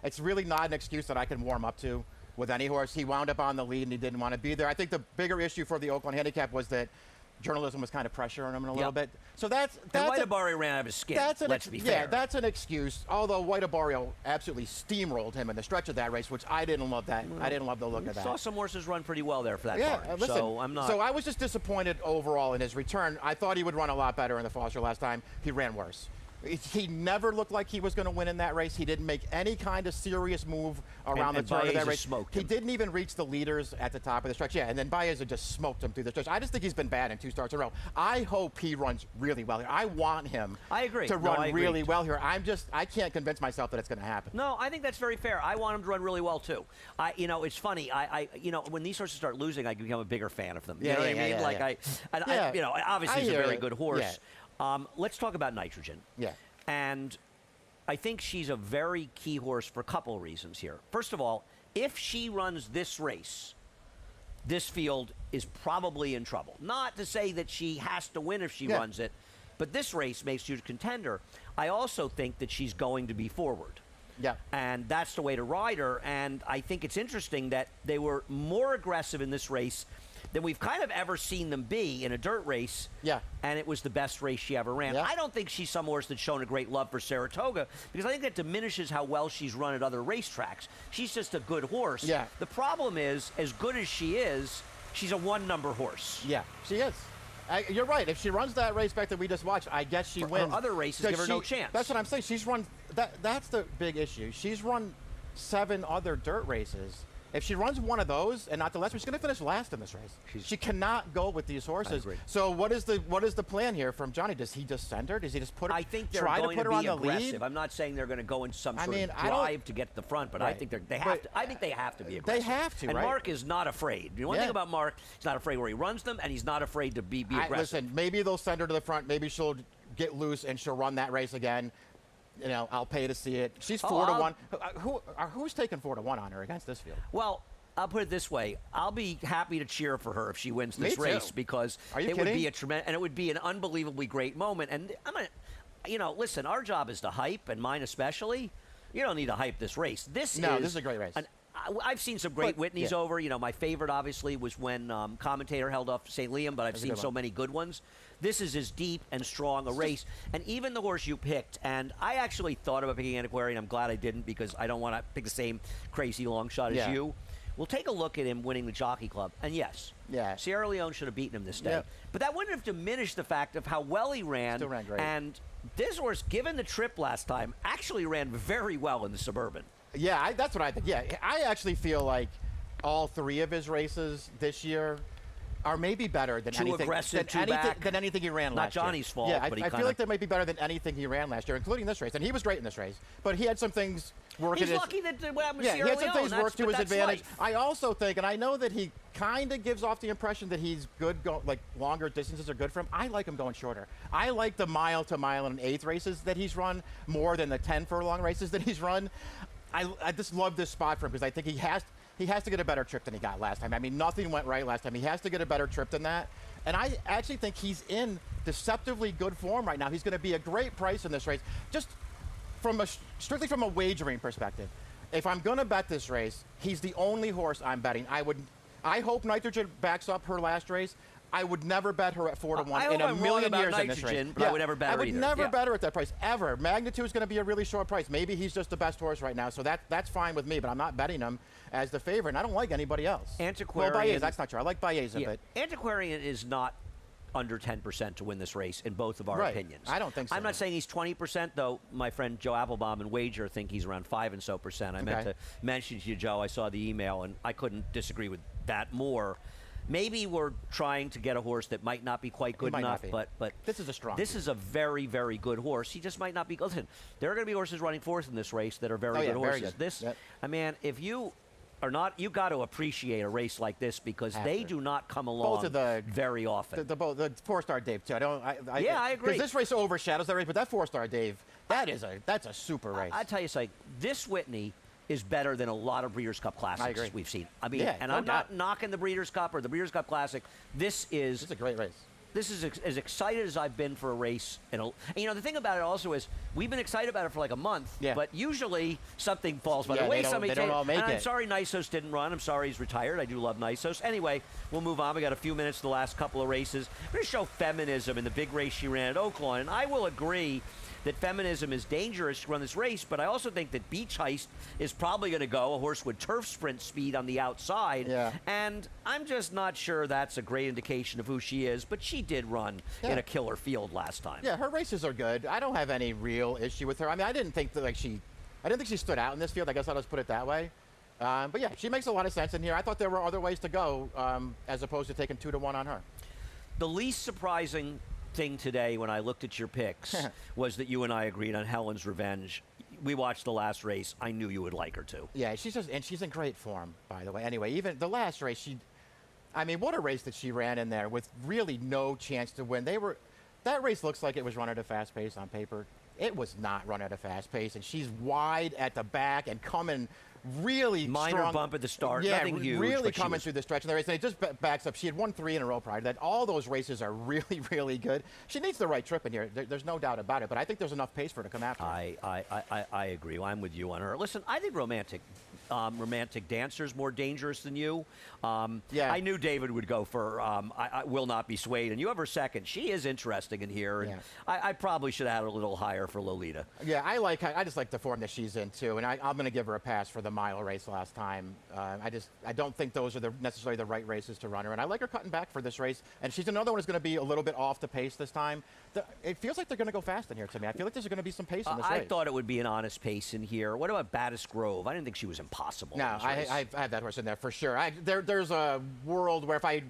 It's really not an excuse that I can warm up to with any horse. He wound up on the lead and he didn't want to be there. I think the bigger issue for the Oakland Handicap was that journalism was kind of pressuring him a little bit. So that's Whiteabari ran out of his skin. Let's be fair. Yeah, that's an excuse. Although Whiteabari absolutely steamrolled him in the stretch of that race, which I didn't love that. I didn't love the look of that. Saw some horses run pretty well there for that bar. Listen, so I'm not. So I was just disappointed overall in his return. I thought he would run a lot better in the Foster last time. He ran worse. He never looked like he was going to win in that race. He didn't make any kind of serious move around the turn of that race. He didn't even reach the leaders at the top of the stretch. Yeah, and then Baeza just smoked him through the stretch. I just think he's been bad in 2 starts in a row. I hope he runs really well here. I want him to run really well here. I can't convince myself that it's going to happen. No, I think that's very fair. I want him to run really well too. It's funny. When these horses start losing, I become a bigger fan of them. You know what I mean? Obviously he's a very good horse. Yeah. Let's talk about Nitrogen. Yeah. And I think she's a very key horse for a couple of reasons here. First of all, if she runs this race, this field is probably in trouble. Not to say that she has to win if she runs it, but this race makes you a contender. I also think that she's going to be forward. Yeah. And that's the way to ride her. And I think it's interesting that they were more aggressive in this race than we've kind of ever seen them be in a dirt race. Yeah. And it was the best race she ever ran. Yeah. I don't think she's some horse that's shown a great love for Saratoga because I think that diminishes how well she's run at other racetracks. She's just a good horse. Yeah. The problem is, as good as she is, she's a 1-number horse. Yeah, she is. You're right. If she runs that race back that we just watched, I guess she wins. Her other races give her no chance. That's what I'm saying. She's run. That's the big issue. She's run 7 other dirt races. If she runs one of those and not the last, she's going to finish last in this race. She cannot go with these horses. So what is the plan here from Johnny? Does he just send her? Does he just I think they're try going to put her on the aggressive. lead? I'm not saying they're going to go in some sort of drive to get to the front, but I think they have to. I think they have to be aggressive. They have to. And right? Mark is not afraid. The one thing about Mark, he's not afraid where he runs them, and he's not afraid to be aggressive. Listen, maybe they'll send her to the front. Maybe she'll get loose and she'll run that race again. I'll pay to see it. She's 4-1. Who's taking 4-1 on her against this field? Well, I'll put it this way. I'll be happy to cheer for her if she wins this race because it would be and it would be an unbelievably great moment. And listen, our job is to hype, and mine especially. You don't need to hype this race. This is a great race. I've seen some great Whitneys over. My favorite obviously was when Commentator held off St. Liam, but I've seen so many good ones. This is as deep and strong a race. And even the horse you picked, and I actually thought about picking Antiquarian. I'm glad I didn't because I don't want to pick the same crazy long shot as you. We'll take a look at him winning the Jockey Club. And yes, Sierra Leone should have beaten him this day. Yep. But that wouldn't have diminished the fact of how well he ran. Still ran great. And this horse, given the trip last time, actually ran very well in the Suburban. Yeah, that's what I think. Yeah, I actually feel like all 3 of his races this year are maybe better than Too aggressive, too back. than anything he ran last year. Not Johnny's fault, Yeah, but I feel like they might be better than anything he ran last year, including this race. And he was great in this race, but he had some things working. He's lucky that what happened to yeah, he had some Sierra things Leone. work to his That's advantage. life. I also think, and I know that he kind of gives off the impression that he's good, like longer distances are good for him. I like him going shorter. I like the mile to mile and 1/8 races that he's run more than the 10 furlong races that he's run. I just love this spot for him because I think he has to get a better trip than he got last time. I mean, nothing went right last time. He has to get a better trip than that. And I actually think he's in deceptively good form right now. He's going to be a great price in this race. Just strictly from a wagering perspective, if I'm going to bet this race, he's the only horse I'm betting. I hope Nitrogen backs up her last race. I would never bet her at 4 to 1 in a million years in this race. But I would never bet her I would either. never bet her at that price ever. Magnitude is going to be a really short price. Maybe he's just the best horse right now, so that's fine with me. But I'm not betting him as the favorite. And I don't like anybody else. Antiquarian. Well, Baez, that's not true. I like Baez a bit. Antiquarian is not under 10% to win this race in both of our opinions. I don't think so. I'm not saying he's 20%, though. My friend Joe Applebaum and Wager think he's around 5 and so percent. I meant to mention to you, Joe, I saw the email, and I couldn't disagree with that more. Maybe we're trying to get a horse that might not be quite good enough, but this is a strong. This is a very, very good horse. He just might not be. Listen, there are going to be horses running fourth in this race that are very good horses. Very good. I mean, if you are not, you got to appreciate a race like this because they do not come along very often. The 4-star Dave too. I agree. Because this race overshadows that race, but that 4-star Dave, that's a super race. I tell you something. This Whitney is better than a lot of Breeders' Cup Classics we've seen. I mean, and I'm not knocking the Breeders' Cup or the Breeders' Cup Classic. This is a great race. This is as excited as I've been for a race. And you know, the thing about it also is we've been excited about it for like a month, but usually something falls by the way. They don't all make it. I'm sorry Nisos didn't run. I'm sorry he's retired. I do love Nisos. Anyway, we'll move on. We got a few minutes to the last couple of races. I'm going to show Feminism in the big race she ran at Oaklawn. And I will agree that Feminism is dangerous to run this race, but I also think that Beach Heist is probably going to go, a horse with turf sprint speed on the outside. And I'm just not sure that's a great indication of who she is, but she did run in a killer field last time. Yeah, her races are good. I don't have any real issue with her. I mean, I didn't think she stood out in this field. I guess I'll just put it that way. But yeah, she makes a lot of sense in here. I thought there were other ways to go as opposed to taking 2 to 1 on her. The least surprising thing today when I looked at your picks was that you and I agreed on Helen's Revenge. We watched the last race. I knew you would like her too. Yeah, she's in great form, by the way. Anyway, even the last race, I mean, what a race that she ran in there with really no chance to win. That race looks like it was run at a fast pace on paper. It was not run at a fast pace, and she's wide at the back and coming really minor strong. Bump at the start, yeah, nothing huge. Really coming through the stretch of the race, and it just backs up. She had won 3 in a row prior to that. All those races are really, really good. She needs the right trip in here. There's no doubt about it, but I think there's enough pace for her to come after her. I agree. I'm with you on her. Listen, I think Romantic Dancer's more dangerous than you. I knew David would go for I Will Not Be Swayed, and you have her second. She is interesting in here, and I probably should have had her a little higher for Lolita. Yeah, I just like the form that she's in too, and I'm going to give her a pass for the mile race last time. I don't think those are necessarily the right races to run her, and I like her cutting back for this race. And she's another one that's going to be a little bit off the pace this time. It feels like they're going to go fast in here to me. I feel like there's going to be some pace in this race. I thought it would be an honest pace in here. What about Battis Grove? I didn't think she was impossible. No, I have that horse in there for sure. There's a world where if I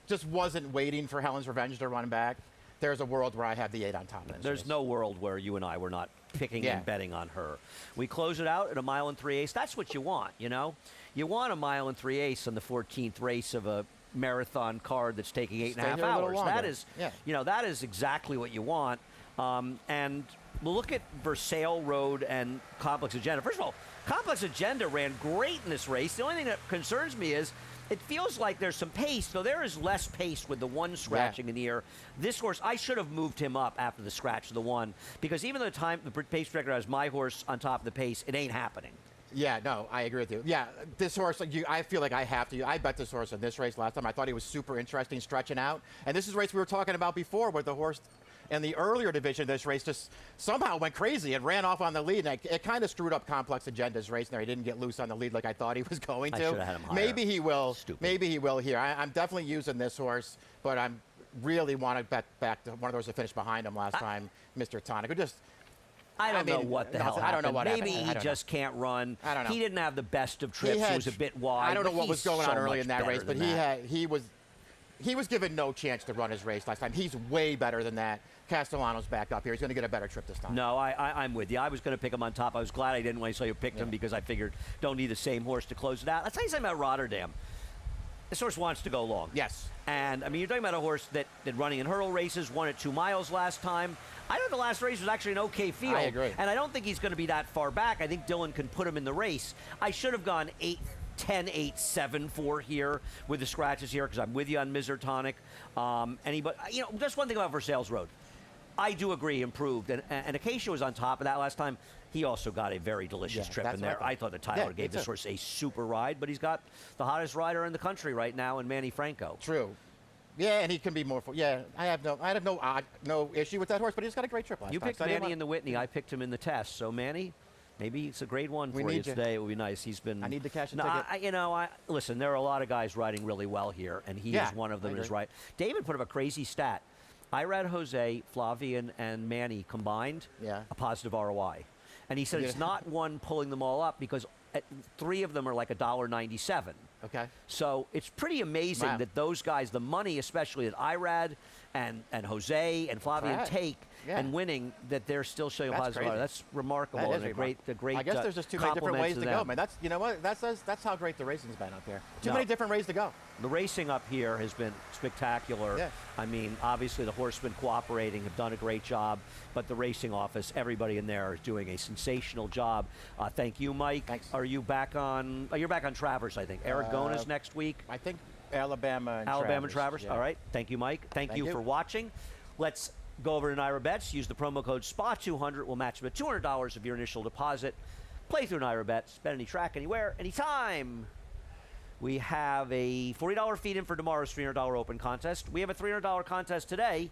just wasn't waiting for Helen's Revenge to run back, there's a world where I have the 8 on top of this. There's no world where you and I were not picking and betting on her. We close it out at a 1 3/8. That's what you want, you know? You want a 1 3/8 on the 14th race of a marathon card that's taking 8.5 hours. That is, that is exactly what you want. And we'll look at Versailles Road and Complex Agenda. First of all, Complex Agenda ran great in this race. The only thing that concerns me is it feels like there's some pace, though there is less pace with the 1 scratching in the ear. This horse, I should have moved him up after the scratch of the 1, because even though the pace director has my horse on top of the pace, it ain't happening. Yeah, no, I agree with you. Yeah, this horse, I feel like I have to. I bet this horse in this race last time. I thought he was super interesting stretching out. And this is a race we were talking about before where the horse in the earlier division of this race just somehow went crazy and ran off on the lead. And it kind of screwed up Complex Agenda's race there. He didn't get loose on the lead like I thought he was going to. I should have had him higher. Maybe he will. Stupid. Maybe he will here. I'm definitely using this horse, but I'm really want to bet back to one of those that finished behind him last time, Mr. Tonic, who just... I don't know what the hell happened. I don't know what Maybe happened. he just can't run. I don't know. He didn't have the best of trips. It was a bit wide. I don't know but what was he's going on so early much in that better race, but than he was given no chance to run his race last time. He's way better than that. Castellano's back up here. He's going to get a better trip this time. No, I'm with you. I was going to pick him on top. I was glad I didn't when I saw you picked him because I figured don't need the same horse to close it out. Let's tell you something about Rotterdam. This horse wants to go long. Yes. And, I mean, you're talking about a horse that running in hurdle races, won at 2 miles last time. I thought the last race was actually an okay field. I agree. And I don't think he's going to be that far back. I think Dylan can put him in the race. I should have gone 8-10, 8-7 for here with the scratches here because I'm with you on Misertonic. Just one thing about Versailles Road. I do agree, improved. And Acacia was on top of that last time. He also got a very delicious trip in there. I thought that Tyler gave this horse a super ride, but he's got the hottest rider in the country right now in Manny Franco. True. Yeah, and he can be more. I have no issue with that horse, but he's got a great trip last time. You picked Manny in the Whitney. I picked him in the test. So Manny, maybe it's a grade one for you today. It would be nice. He's been. I need to cash a ticket. Listen, there are a lot of guys riding really well here, and he is one of them. Is right. David put up a crazy stat. Irad Jose, Flavian, and Manny combined, a positive ROI. And he said it's not one pulling them all up because 3 of them are like $1.97. Okay. So it's pretty amazing that those guys, the money especially that Irad and Jose and Flavian take and winning, that they're still showing positive ROI. That's remarkable. That is a great I guess there's just too many different ways to go, man. That's that's how great the racing's been up here. Too many different ways to go. The racing up here has been spectacular. Yeah. I mean, obviously the horsemen cooperating have done a great job, but the racing office, everybody in there is doing a sensational job. Thank you, Mike. Thanks. Are you back on? You're back on Travers, I think. Aragona's next week. I think Alabama and Travers. Yeah. All right. Thank you, Mike. Thank you for watching. Let's go over to Naira Bets. Use the promo code SPA200. We'll match you with $200 of your initial deposit. Play through Naira Bets. Bet any track, anywhere, anytime. We have a $40 feed-in for tomorrow's $300 open contest. We have a $300 contest today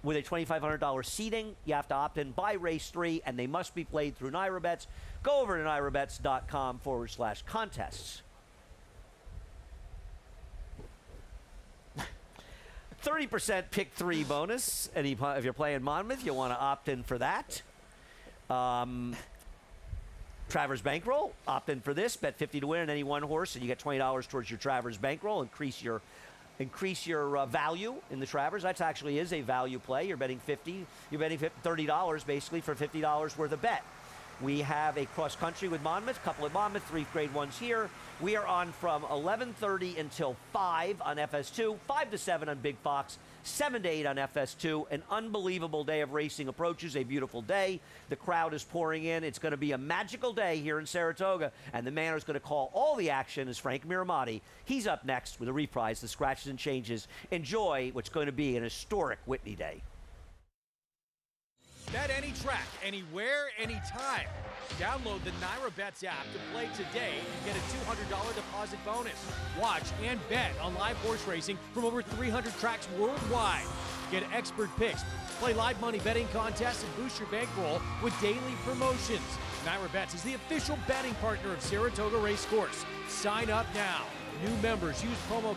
with a $2,500 seeding. You have to opt in by race 3, and they must be played through Naira Bets. Go over to nairabets.com/contests. 30% pick 3 bonus. If you're playing Monmouth, you'll want to opt in for that. Travers Bankroll, opt in for this. Bet 50 to win on any one horse, and you get $20 towards your Travers Bankroll. Increase your value in the Travers. That actually is a value play. You're betting $30 basically for $50 worth of bet. We have a cross country with Monmouth, couple at Monmouth, 3 grade 1s here. We are on from 11:30 until 5 on FS2, 5 to 7 on Big Fox, 7 to 8 on FS2. An unbelievable day of racing approaches, a beautiful day. The crowd is pouring in. It's going to be a magical day here in Saratoga, and the man who's going to call all the action is Frank Miramati. He's up next with a reprise, the scratches and changes. Enjoy what's going to be an historic Whitney day. Bet any track, anywhere, anytime. Download the Naira Bets app to play today and get a $200 deposit bonus. Watch and bet on live horse racing from over 300 tracks worldwide. Get expert picks, play live money betting contests, and boost your bankroll with daily promotions. Naira Bets is the official betting partner of Saratoga Racecourse. Sign up now. New members use promo code